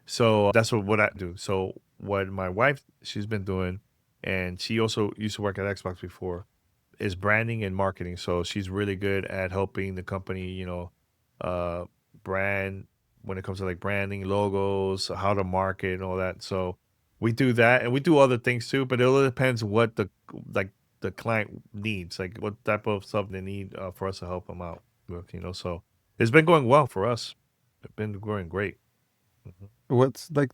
So that's what I do. So what my wife she's been doing, and she also used to work at Xbox before, is branding and marketing. So she's really good at helping the company, uh, brand when it comes to like branding, logos, how to market, and all that. So we do that, and we do other things too. But it all depends what like the client needs, like what type of stuff they need for us to help them out with. So it's been going well for us. It's been going great. Mhm. What's like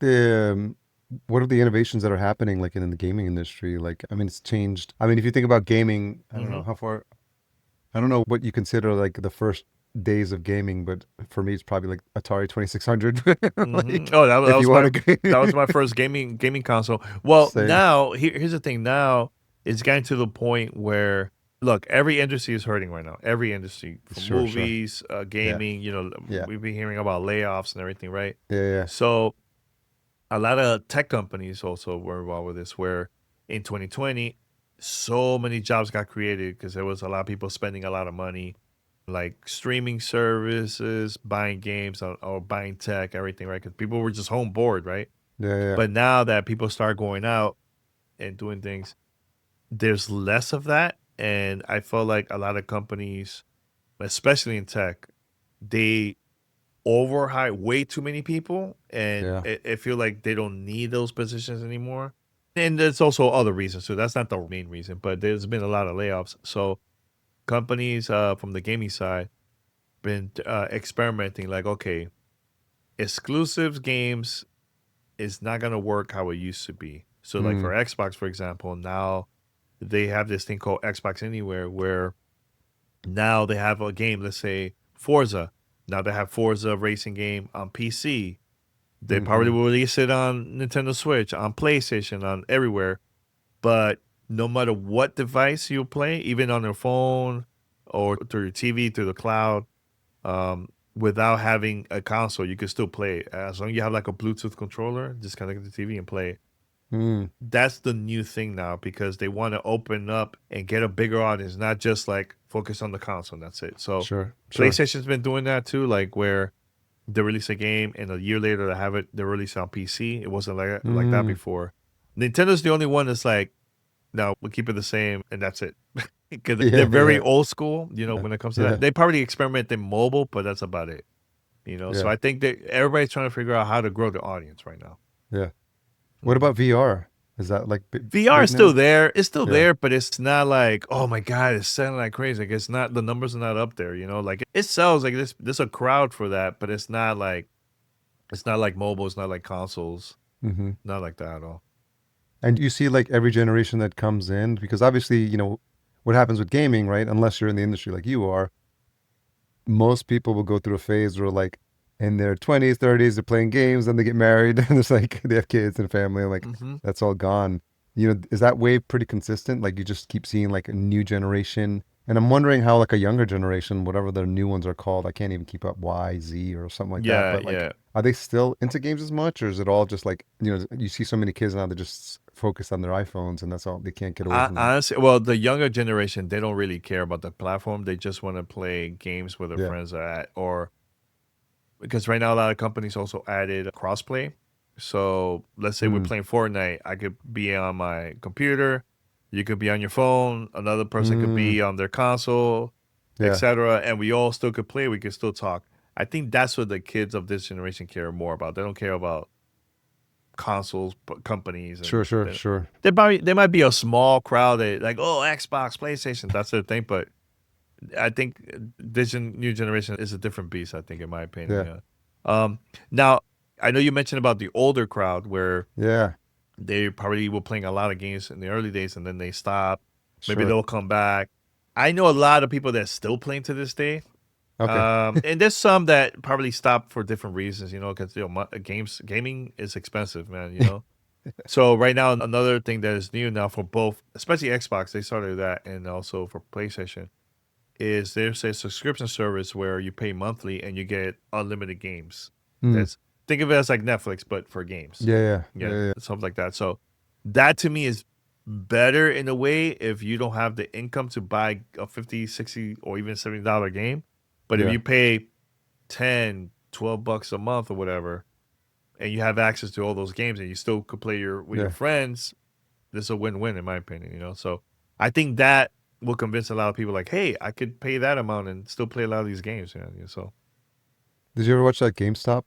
what are the innovations that are happening like in the gaming industry? Like, I mean, it's changed. I mean, if you think about gaming, I don't know Mhm. how far, I don't know what you consider like the first days of gaming, but for me, it's probably like Atari 2600. Mhm. Like, Oh, that if you was want to that was my first gaming console. Well, same. now here's the thing. Now it's getting to the point where look, every industry is hurting right now. Every industry, from Sure, sure. movies, Yeah, gaming. yeah, We've been hearing about layoffs and everything, right? yeah, yeah. So a lot of tech companies also were involved with this. Where in 2020, so many jobs got created because there was a lot of people spending a lot of money like streaming services, buying games, or buying tech, everything, right? Because people were just home bored, right? Yeah, yeah. But now that people start going out and doing things, there's less of that. And I feel like a lot of companies, especially in tech, they overhire way too many people. And Yeah. I feel like they don't need those positions anymore. And there's also other reasons. So that's not the main reason, but there's been a lot of layoffs. So companies from the gaming side been experimenting like, okay, exclusives games is not going to work how it used to be. So like for Mm, Xbox, for example, now they have this thing called Xbox Anywhere where now they have a game, let's say Forza. Now they have Forza racing game on PC. They probably mm-hmm. will release it on Nintendo Switch, on PlayStation, on everywhere. But no matter what device you play, even on your phone or through your TV, through the cloud, without having a console, you can still play it. As long as you have like a Bluetooth controller, just connect to the TV and play it. Mm, That's the new thing now because they want to open up and get a bigger audience, not just like focus on the console and that's it. So sure, sure. PlayStation's been doing that too, like where they release a game and a year later they release it on PC. It wasn't like that Mm, before. Nintendo's the only one that's like, no, we'll keep it the same, and that's it. Because they're Yeah, very yeah, old school, yeah, when it comes to yeah, that. They probably experiment in mobile, but that's about it. So yeah, I think that everybody's trying to figure out how to grow the audience right now. yeah. What Mhm. about VR? Is that like VR is big still now? there. It's still Yeah. there, but it's not like, oh my God, it's selling like crazy. Like it's not, the numbers are not up there, Like it sells, like there's a crowd for that, but it's not like mobile, it's not like consoles, Mm-hmm. not like that at all. And you see like every generation that comes in, because obviously, what happens with gaming, right? Unless you're in the industry like you are, most people will go through a phase where like in their 20s, 30s, they're playing games, then they get married, and it's like they have kids and family, and like Hmm. that's all gone. Is that wave pretty consistent? Like you just keep seeing like a new generation. And I'm wondering how like a younger generation, whatever their new ones are called, I can't even keep up Y, Z or something like that. Yeah, But like, yeah. are they still into games as much, or is it all just like, you see so many kids now that just focus on their iPhones and that's all, they can't get away from that. Honestly, well, the younger generation, they don't really care about the platform. They just want to play games where their Yeah. friends are at, or because right now a lot of companies also added crossplay. So let's say we're Mm. playing Fortnite, I could be on my computer, you could be on your phone, another person could Mm. be on their console, Yeah. etc., and we all still could play. We could still talk. I think that's what the kids of this generation care more about. They don't care about consoles, companies, Sure, and sure, sure. there might be a small crowd that like, oh, Xbox, PlayStation, that's their thing. But I think this new generation is a different beast. I think, in my opinion. Yeah. Yeah. Now I know you mentioned about the older crowd where Yeah. they probably were playing a lot of games in the early days and then they stop. Maybe Sure. they'll come back. I know a lot of people that's still playing to this day. Okay. And there's some that probably stop for different reasons, because gaming is expensive, man. So right now, another thing that is new now for both, especially Xbox, they started that, and also for PlayStation, is there's a subscription service where you pay monthly and you get unlimited games. Mm. That's Think of it as like Netflix, but for games. Yeah, yeah, Yeah, yeah, yeah. something like that. So that to me is better in a way if you don't have the income to buy a 50, 60, or even $70 game. But if Yeah. you pay 10, $12 a month or whatever, and you have access to all those games and you still could play with your Yeah. friends, this is a win-win in my opinion. So I think that will convince a lot of people like, hey, I could pay that amount and still play a lot of these games. So Did you ever watch that GameStop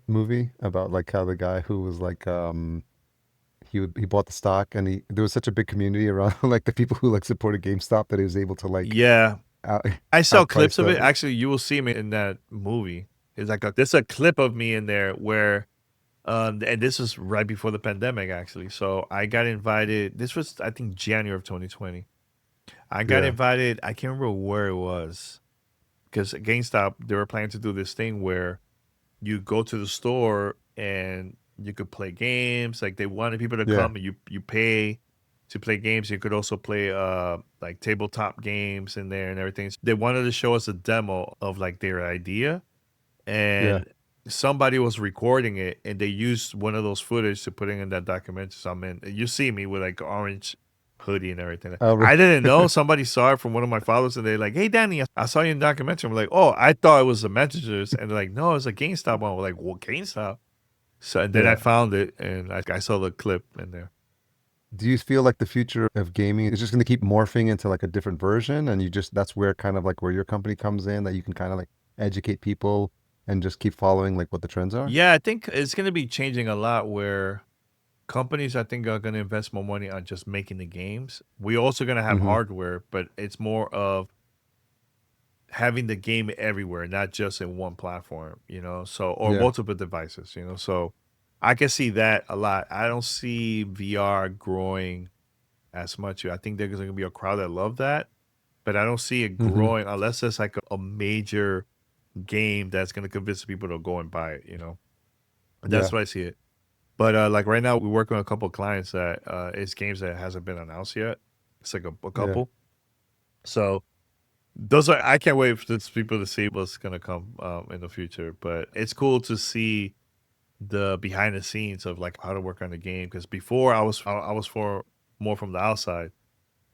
movie about like how the guy who was like he bought the stock and he there was such a big community around like the people who like supported GameStop that he was able to like yeah, out I saw outprice clips of it. the Actually, you will see me in that movie. It's like there's a clip of me in there where and this was right before the pandemic actually. So I got invited. This was, I think, January of 2020. I got yeah, invited. I can't remember where it was, because at GameStop they were planning to do this thing where you go to the store and you could play games. Like they wanted people to yeah, come and you pay to play games. You could also play like tabletop games in there and everything. So they wanted to show us a demo of like their idea, yeah. and somebody was recording it and they used one of those footage to put it in that documentary. So I'm in. You see me with like orange hoodie and everything. Oh, I didn't know. Somebody saw it from one of my followers and they're like, "Hey, Danny, I saw you in the documentary." I'm like, "Oh, I thought it was the Messengers," and they're like, "No, it's a GameStop one." We're like, "Well, GameStop." So and then I yeah. found it and I saw the clip in there. Do you feel like the future of gaming is just going to keep morphing into like a different version, and you just that's where kind of like where your company comes in, that you can kind of like educate people and just keep following like what the trends are? Yeah, I think it's gonna be changing a lot where companies, I think, are going to invest more money on just making the games. We're also going to have Mm-hmm. hardware, but it's more of having the game everywhere, not just in one platform, so, or Yeah. multiple devices, so I can see that a lot. I don't see VR growing as much. I think there's going to be a crowd that love that, but I don't see it Mm-hmm. growing unless it's like a major game that's going to convince people to go and buy it. That's Yeah. what I see it. But like right now, we're working on a couple of clients that it's games that hasn't been announced yet. It's like a Yeah. couple. So those are, I can't wait for these people to see what's gonna come in the future. But it's cool to see the behind the scenes of like how to work on the game. Because before I was for more from the outside,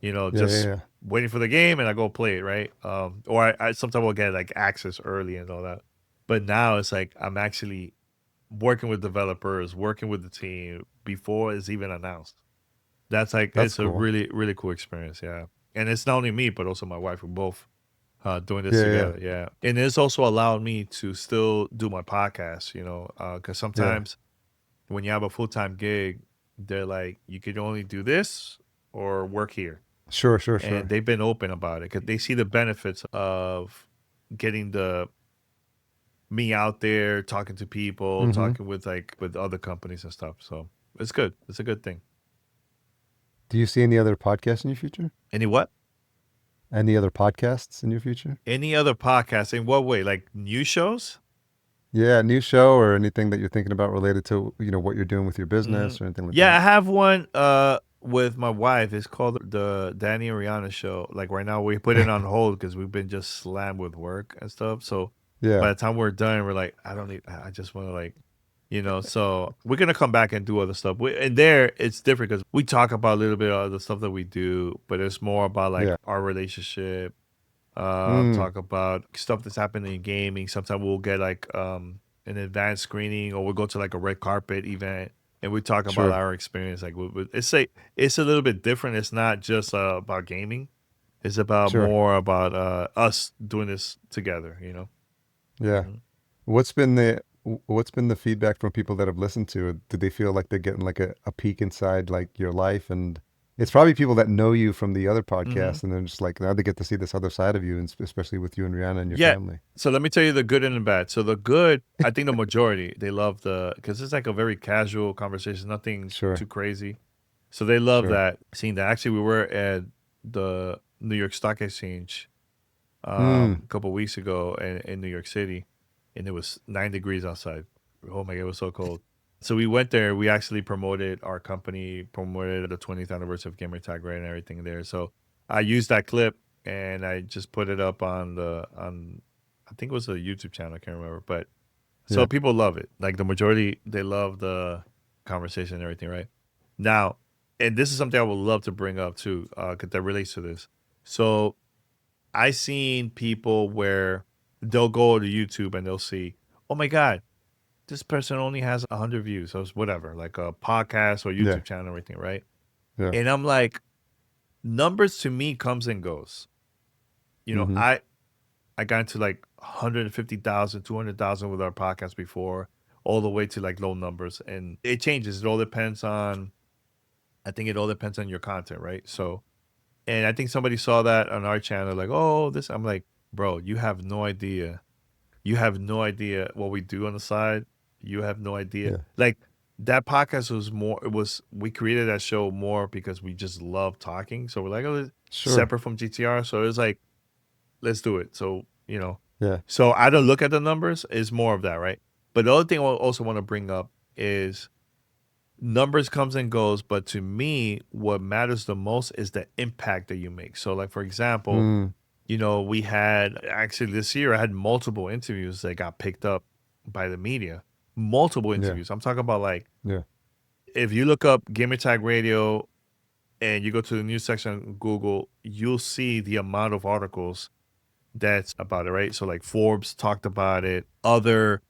Yeah. Yeah. just Yeah. waiting for the game and I go play it, right? Or I sometimes will get like access early and all that. But now it's like I'm actually working with developers, working with the team before it's even announced. That's like That's it's a cool. really really cool experience. Yeah, and it's not only me but also my wife. We're both doing this Yeah, yeah, together. Yeah, and it's also allowed me to still do my podcast. Because yeah. sometimes when you have a full-time gig, they're like, you can only do this or work here. Sure, sure, And sure. they've been open about it because they see the benefits of getting the me out there talking to people, Mm-hmm. talking with other companies and stuff. So it's good. It's a good thing. Do you see any other podcasts in your future? Any what? Any other podcasts in your future? Any other podcast? In what way? Like new shows? Yeah, new show or anything that you're thinking about related to, what you're doing with your Hmm. business or anything like Yeah, that. I have one with my wife. It's called the Danny and Rihanna show. Like right now we put it on hold because we've been just slammed with work and stuff. So by Yeah, the time we're done, we're like, I just want to so we're gonna come back and do other stuff. And there it's different because we talk about a little bit of the stuff that we do, but it's more about like yeah. our relationship. Mm, Talk about stuff that's happening in gaming. Sometimes we'll get like an advanced screening, or we'll go to like a red carpet event, and we talk about sure, our experience. Like it's a little bit different. It's not just about gaming. It's about sure. more about us doing this together. Yeah. Hmm. What's been the feedback from people that have listened to it? Did they feel like they're getting like a peek inside like your life? And it's probably people that know you from the other Hmm. podcasts, and then just like now they get to see this other side of you, and especially with you and Rihanna and your Yeah. family. So let me tell you the good and the bad. So the good, I think the majority they love because it's like a very casual conversation, nothing Sure, too crazy. So they love sure. that, seeing that. Actually, we were at the New York Stock Exchange Mm, a couple of weeks ago in New York City, and it was 9 degrees outside. Oh my God, it was so cold. So we went there. We actually promoted our company, promoted the 20th anniversary of Gamertag Radio and everything there. So I used that clip and I just put it up on I think it was a YouTube channel. I can't remember, but so yeah. people love it. Like the majority, they love the conversation and everything, right? Now, and this is something I would love to bring up too, because that relates to this. So I seen people where they'll go to YouTube and they'll see, oh my God, this person only has 100 views, or whatever, like a podcast or Yeah, YouTube channel and everything, right? yeah. And I'm like, numbers to me comes and goes. You know, Mm-hmm. I got into like 150,000, 200,000 with our podcast before, all the way to like low numbers, and it changes. It all depends on. I think it all depends on your content, right? So, and I think somebody saw that on our channel, like, oh, this. I'm like, bro, you have no idea. You have no idea what we do on the side. You have no idea. Yeah, Like that podcast was more. It was we created that show more because we just love talking. So we're like, oh, sure. separate from GTR. So it was like, let's do it. So Yeah, so I don't look at the numbers. It's more of that, right? But the other thing I also want to bring up is numbers comes and goes, but to me, what matters the most is the impact that you make. So, like for example, mm, we had actually this year I had multiple interviews that got picked up by the media. Multiple yeah, interviews. I'm talking about like yeah. if you look up Gamertag Radio and you go to the news section on Google, you'll see the amount of articles that's about it, right? So like Forbes talked about it, other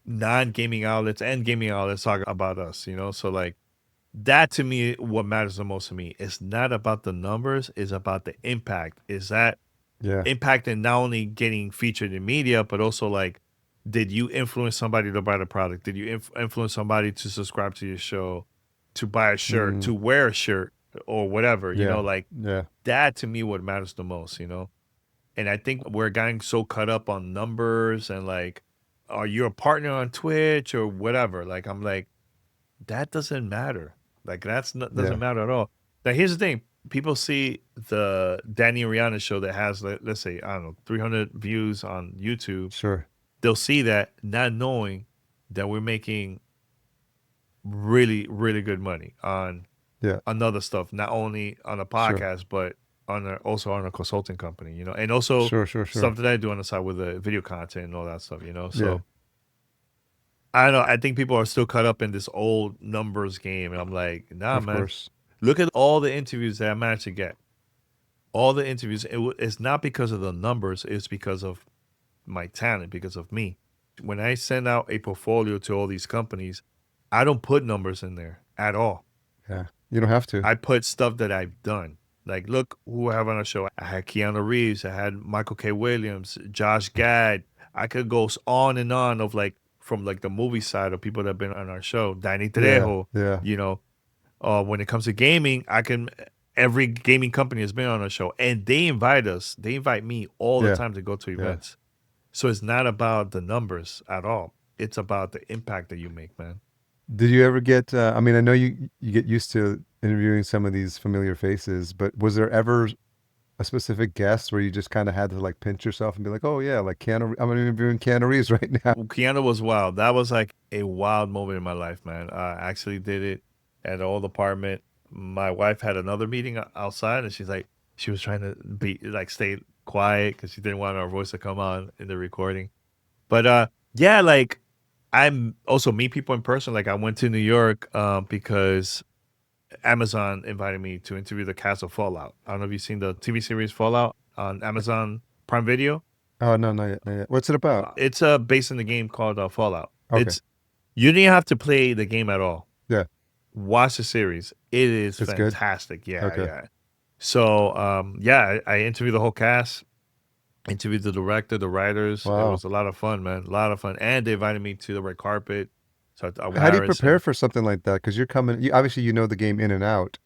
non-gaming outlets and gaming outlets talk about us. So like that to me, what matters the most to me, it's not about the numbers, it's about the impact. Is that Yeah, impacting not only getting featured in media, but also like, did you influence somebody to buy the product? Did you influence somebody to subscribe to your show, to buy a shirt, mm, to wear a shirt, or whatever? yeah, Like yeah, that to me, what matters the most. And I think we're getting so caught up on numbers and like, are you a partner on Twitch or whatever? Like, I'm like, that doesn't matter. Like, doesn't yeah. matter at all. Now, here's the thing: people see the Danny and Rihanna show that has, let's say, I don't know, 300 views on YouTube. Sure. They'll see that, not knowing that we're making really, really good money on Yeah, another stuff, not only on a sure, podcast, but also on a consulting company, and also sure, sure, stuff sure. that I do on the side with the video content and all that stuff. Yeah, So I don't know. I think people are still caught up in this old numbers game, and I'm like, nah, of man. course. Look at all the interviews that I managed to get. All the interviews. It's not because of the numbers. It's because of my talent, because of me. When I send out a portfolio to all these companies, I don't put numbers in there at all. Yeah. You don't have to. I put stuff that I've done. Like, look who I have on the show. I had Keanu Reeves. I had Michael K. Williams, Josh Gad. I could go on and on of like from like the movie side of people that have been on our show. Danny Yeah. Trejo. Yeah. You know, when it comes to gaming, I can. Every gaming company has been on our show, and they invite us. They invite me all the Yeah. time to go to Yeah. events. So it's not about the numbers at all. It's about the impact that you make, man. Did you ever get, I mean, I know you get used to interviewing some of these familiar faces, but was there ever a specific guest where you just kind of had to like pinch yourself and be like, oh yeah, like Keanu, I'm interviewing Keanu Reeves right now. Keanu was wild. That was like a wild moment in my life, man. I actually did it at an old apartment. My wife had another meeting outside, and she's like, she was trying to be like stay quiet because she didn't want our voice to come on in the recording. But yeah, like I'm also meet people in person. Like I went to New York because Amazon invited me to interview the cast of Fallout. I don't know if you've seen the TV series Fallout on Amazon Prime Video. Oh no, not yet, not yet. What's it about? It's based in the game called Fallout. Okay. It's you didn't have to play the game at all. Yeah. Watch the series. It is It's good. fantastic. Yeah, Okay. yeah. So yeah, I interviewed the whole cast, interviewed the director, the writers. It Wow. was a lot of fun, man. A lot of fun. And they invited me to the red carpet. So How do you prepare for something like that? Because you're coming, you obviously you know the game in and out.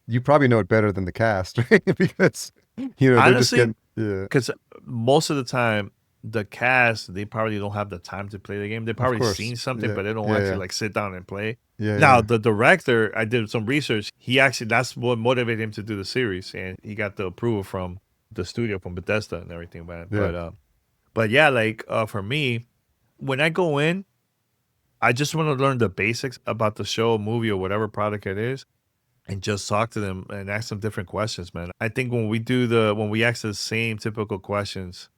You probably know it better than the cast, right? Because you know they're just honestly, getting, yeah, because most of the time the cast they probably don't have the time to play the game. They of probably course, seen something, yeah, but they don't yeah, actually yeah, like sit down and play. yeah, Now yeah. the director, I did some research. He actually that's what motivated him to do the series, and he got the approval from the studio from Bethesda and everything, man. Yeah. But yeah, like for me, when I go in, I just want to learn the basics about the show, movie, or whatever product it is, and just talk to them and ask them different questions, man. I think when we ask the same typical questions,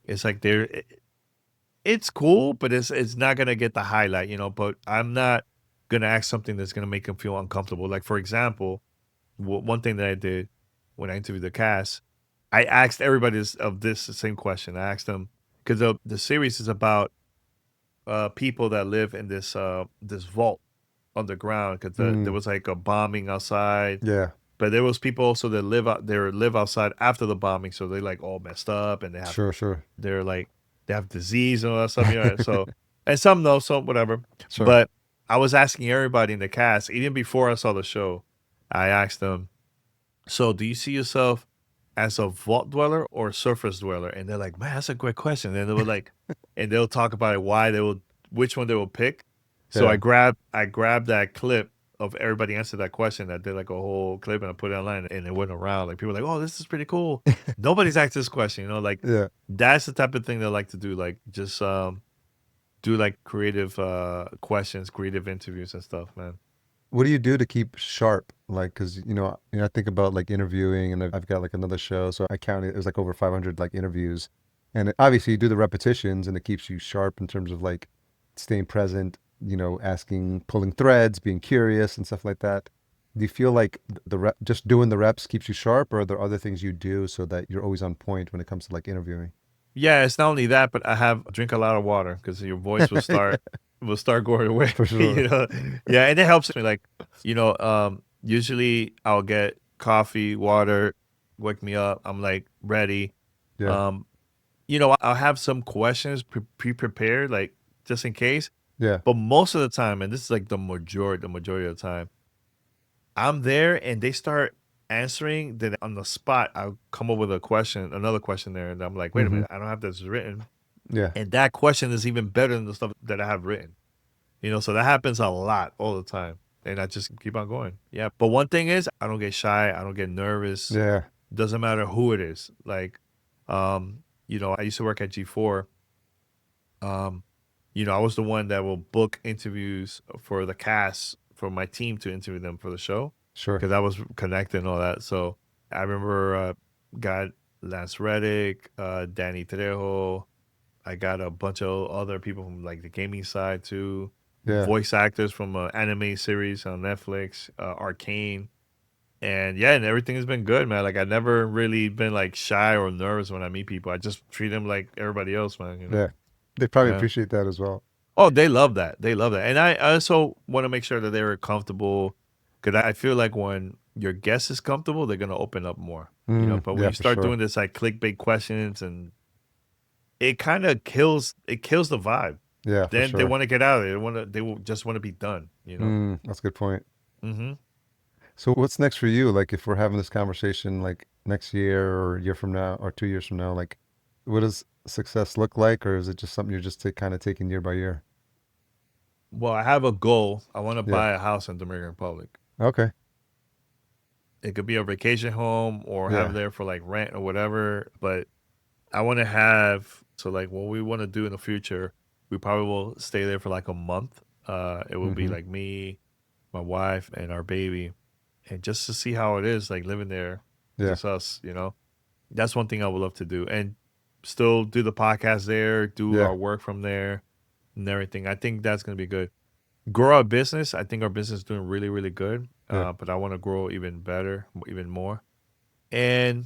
it's like it's cool, but it's not gonna get the highlight, you know. But I'm not gonna ask something that's gonna make them feel uncomfortable. Like for example, one thing that I did when I interviewed the cast, I asked everybody of this same question. I asked them because the series is about people that live in this vault underground because there Mm, was like a bombing outside. yeah. But there was people also that live outside after the bombing, so they like all messed up and Sure, sure. they're like they have disease and all that stuff, you know. So and some know, so whatever. Sure. But I was asking everybody in the cast, even before I saw the show, I asked them, so do you see yourself as a vault dweller or a surface dweller? And they're like, man, that's a great question. And they were like, and they'll talk about it, which one they will pick. So Yeah. I grabbed that clip of everybody answered that question. I did like a whole clip and I put it online and it went around. Like people were like, oh, this is pretty cool. Nobody's asked this question, you know, like Yeah. that's the type of thing they like to do. Like just do like creative questions, creative interviews and stuff, man. What do you do to keep sharp? Like, because I think about like interviewing, and I've got like another show, so I counted it was like over 500 like interviews, and obviously you do the repetitions, and it keeps you sharp in terms of like staying present, asking, pulling threads, being curious, and stuff like that. Do you feel like just doing the reps keeps you sharp, or are there other things you do so that you're always on point when it comes to like interviewing? Yeah, it's not only that, but I drink a lot of water because your voice will Yeah, start going away. for sure. You know, yeah, and it helps me. Like, usually I'll get coffee, water, wake me up. I'm like ready. Yeah, Um, I'll have some questions pre-prepared, like just in case. yeah, But most of the time, and this is like the majority of the time, I'm there and they start answering. Then on the spot, I'll come up with another question there, and I'm like, wait a hmm, minute, I don't have this written. yeah. And that question is even better than the stuff that I have written. So that happens a lot all the time. And I just keep on going. Yeah. But one thing is I don't get shy. I don't get nervous. Yeah, Doesn't matter who it is. Like, I used to work at G4. Um, I was the one that will book interviews for the cast for my team to interview them for the show sure. because I was connected and all that. So I remember got Lance Reddick, Danny Trejo. I got a bunch of other people from like the gaming side too, Yeah. voice actors from an anime series on Netflix, Arcane, and yeah, and everything has been good, man. Like I never really been like shy or nervous when I meet people. I just treat them like everybody else, man. Yeah. They probably Yeah. appreciate that as well. Oh, they love that. They love that. And I also want to make sure that they're comfortable because I feel like when your guest is comfortable, they're going to open up more, but when Yeah, you for start sure. doing this like clickbait questions and it kind of kills the vibe. Yeah, for Then they sure. want to get out of it. They will just want to be done. That's a good point. Hmm. So what's next for you? Like if we're having this conversation like next year or a year from now or 2 years from now, like what does success look like? Or is it just something you're just kind of taking year by year? Well, I have a goal. I want to Yeah. buy a house in the Dominican Republic. Okay. It could be a vacation home or have Yeah. it there for like rent or whatever. But I want to have so like what we want to do in the future. We probably will stay there for like a month. It will be Mm-hmm. like me, my wife, and our baby, and just to see how it is like living there, Yeah. just us. That's one thing I would love to do, and still do the podcast there, do Yeah. our work from there, and everything. I think that's gonna be good. Grow our business. I think our business is doing really, really good. Yeah. But I want to grow even better, even more. And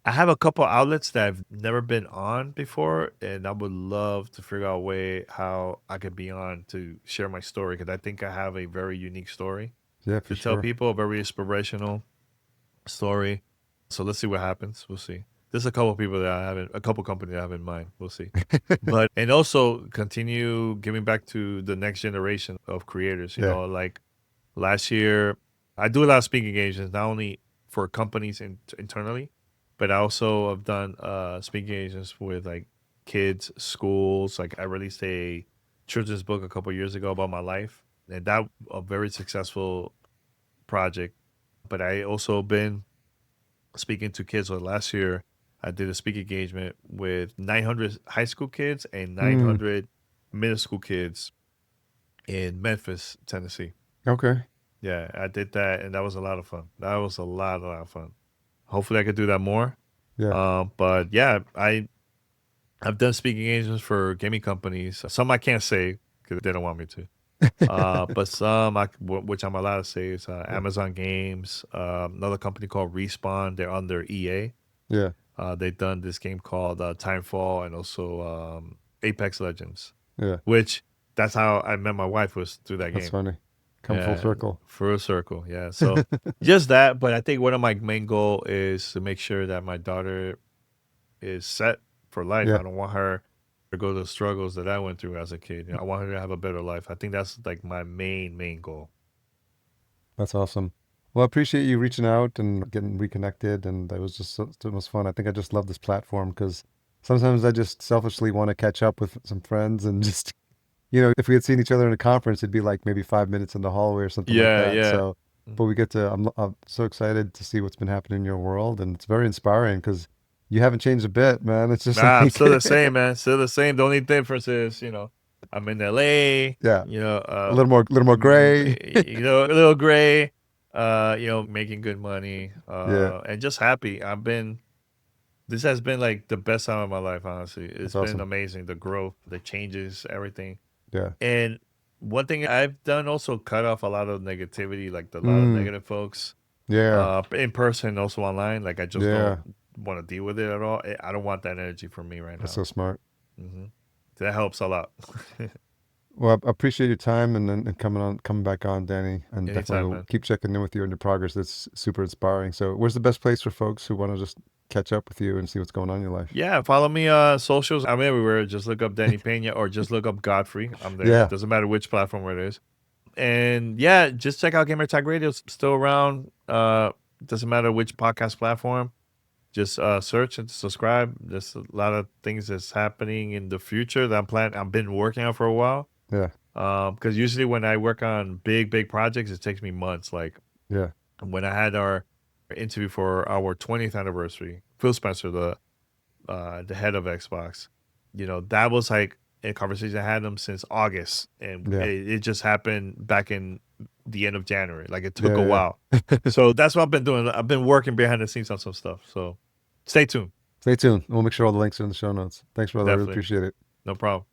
I have a couple outlets that I've never been on before, and I would love to figure out a way how I could be on to share my story because I think I have a very unique story Yeah, for to tell sure. people, a very inspirational story. So let's see what happens. We'll see. There's a couple people that I haven't, a couple companies I have in mind. We'll see. But, and also continue giving back to the next generation of creators. Yeah. Like last year, I do a lot of speaking engagements, not only for companies internally, but I also have done speaking engagements with like kids, schools. Like I released a children's book a couple years ago about my life, and that a very successful project. But I also been speaking to kids. So last year, I did a speaking engagement with 900 high school kids and Mm. 900 middle school kids in Memphis, Tennessee. Okay. Yeah, I did that, and that was a lot of fun. That was a lot of fun. Hopefully, I could do that more. Yeah. But yeah, I've done speaking engagements for gaming companies. Some I can't say because they don't want me to. But some which I'm allowed to say is Yeah. Amazon Games, another company called Respawn. They're under EA. Yeah. They've done this game called Timefall and also Apex Legends, Yeah. which that's how I met my wife was through that That's game. funny. Come full Yeah, circle. for a circle. Yeah. So just that. But I think one of my main goal is to make sure that my daughter is set for life. Yeah. I don't want her to go through the struggles that I went through as a kid. I want her to have a better life. I think that's like my main goal. That's awesome. Well, I appreciate you reaching out and getting reconnected. And it was just it was fun. I think I just love this platform because sometimes I just selfishly want to catch up with some friends and just, if we had seen each other in a conference, it'd be like maybe 5 minutes in the hallway or something like Yeah, that. yeah. So, but we get to, I'm so excited to see what's been happening in your world. And it's very inspiring because you haven't changed a bit, man. It's just Nah, I'm like, still the same, man. Still the same. The only difference is, I'm in LA, yeah, a little more gray. a little gray, making good money, Yeah, and just happy. This has been like the best time of my life, honestly. that's It's been awesome. amazing. The growth, the changes, everything. Yeah. And one thing I've done also cut off a lot of negativity, like a lot of Mm, negative folks, yeah, in person, also online. Like I just yeah. don't want to deal with it at all. I don't want that energy from me right That's now. so smart. Hmm. That helps a lot. Well, I appreciate your time and coming back on, Danny, and definitely Anytime, will man. keep checking in with you on your progress. That's super inspiring. So, where's the best place for folks who want to just catch up with you and see what's going on in your life? Yeah, follow me socials. I'm everywhere. Just look up Danny Peña or just look up Godfrey. I'm there. Yeah, Doesn't matter which platform it is. And yeah, just check out Gamertag Radio. It's still around. Doesn't matter which podcast platform. Just search and subscribe. There's a lot of things that's happening in the future that I've been working on for a while. yeah, Because usually when I work on big projects, it takes me months. Like yeah, when I had our interview for our 20th anniversary, Phil Spencer, the head of Xbox, that was like a conversation I had him since August, and yeah, it just happened back in the end of January. Like it took a yeah, while. yeah. So that's what I've been doing. I've been working behind the scenes on some stuff. So stay tuned. Stay tuned. We'll make sure all the links are in the show notes. Thanks, brother. I really Definitely. appreciate it. No problem.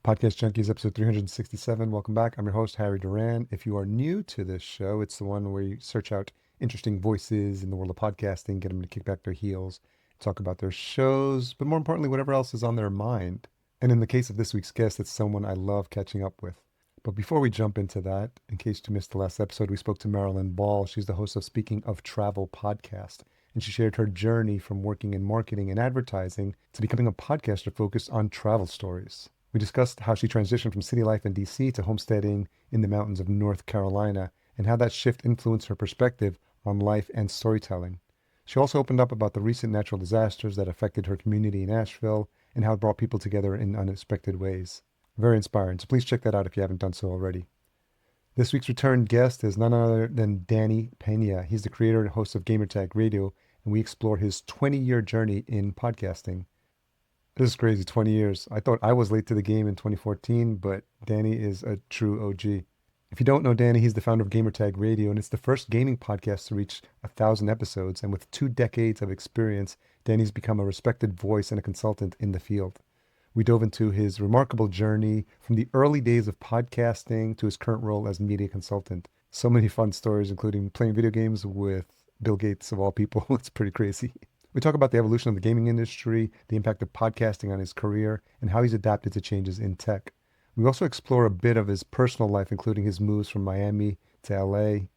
Podcast Junkies, episode 367. Welcome back. I'm your host, Harry Duran. If you are new to this show, it's the one where you search out interesting voices in the world of podcasting, get them to kick back their heels, talk about their shows, but more importantly, whatever else is on their mind And in the case of this week's guest, it's someone I love catching up with. But before we jump into that, in case you missed the last episode, we spoke to Marilyn Ball. She's the host of Speaking of Travel podcast, and she shared her journey from working in marketing and advertising to becoming a podcaster focused on travel stories. We discussed how she transitioned from city life in DC to homesteading in the mountains of North Carolina and how that shift influenced her perspective on life and storytelling. She also opened up about the recent natural disasters that affected her community in Asheville and how it brought people together in unexpected ways. Very inspiring, so please check that out if you haven't done so already. This week's return guest is none other than Danny Peña. He's the creator and host of Gamertag Radio, and we explore his 20-year journey in podcasting. This is crazy, 20 years. I thought I was late to the game in 2014, but Danny is a true OG. If you don't know Danny, he's the founder of Gamertag Radio, and it's the first gaming podcast to reach 1,000 episodes. And with 2 decades of experience, Danny's become a respected voice and a consultant in the field. We dove into his remarkable journey from the early days of podcasting to his current role as media consultant. So many fun stories, including playing video games with Bill Gates, of all people. It's pretty crazy. We talk about the evolution of the gaming industry, the impact of podcasting on his career, and how he's adapted to changes in tech. We also explore a bit of his personal life, including his moves from Miami to LA,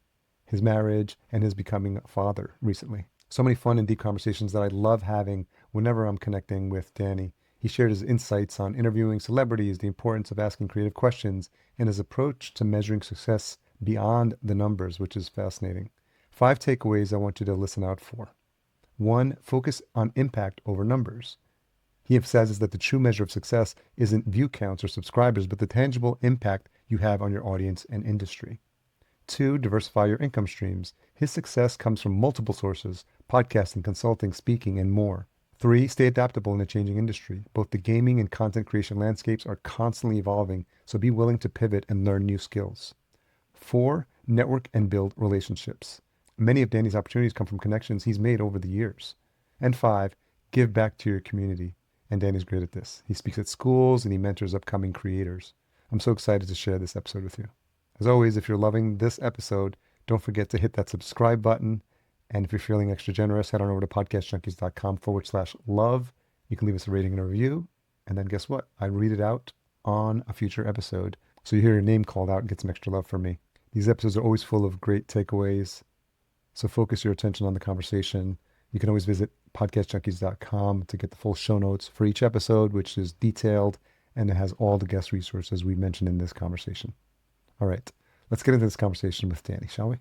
his marriage, and his becoming a father recently. So many fun and deep conversations that I love having whenever I'm connecting with Danny. He shared his insights on interviewing celebrities, the importance of asking creative questions, and his approach to measuring success beyond the numbers, which is fascinating. 5 takeaways I want you to listen out for. 1, focus on impact over numbers. He emphasizes that the true measure of success isn't view counts or subscribers, but the tangible impact you have on your audience and industry. 2, diversify your income streams. His success comes from multiple sources: podcasting, consulting, speaking, and more. 3, stay adaptable in a changing industry. Both the gaming and content creation landscapes are constantly evolving, so be willing to pivot and learn new skills. 4, network and build relationships. Many of Danny's opportunities come from connections he's made over the years. And 5, give back to your community. And Danny's great at this. He speaks at schools and he mentors upcoming creators. I'm so excited to share this episode with you. As always, if you're loving this episode, don't forget to hit that subscribe button. And if you're feeling extra generous, head on over to podcastjunkies.com/love. You can leave us a rating and a review. And then guess what? I read it out on a future episode. So you hear your name called out and get some extra love from me. These episodes are always full of great takeaways. So focus your attention on the conversation. You can always visit podcastjunkies.com to get the full show notes for each episode, which is detailed and it has all the guest resources we mentioned in this conversation. All right, let's get into this conversation with Danny, shall we?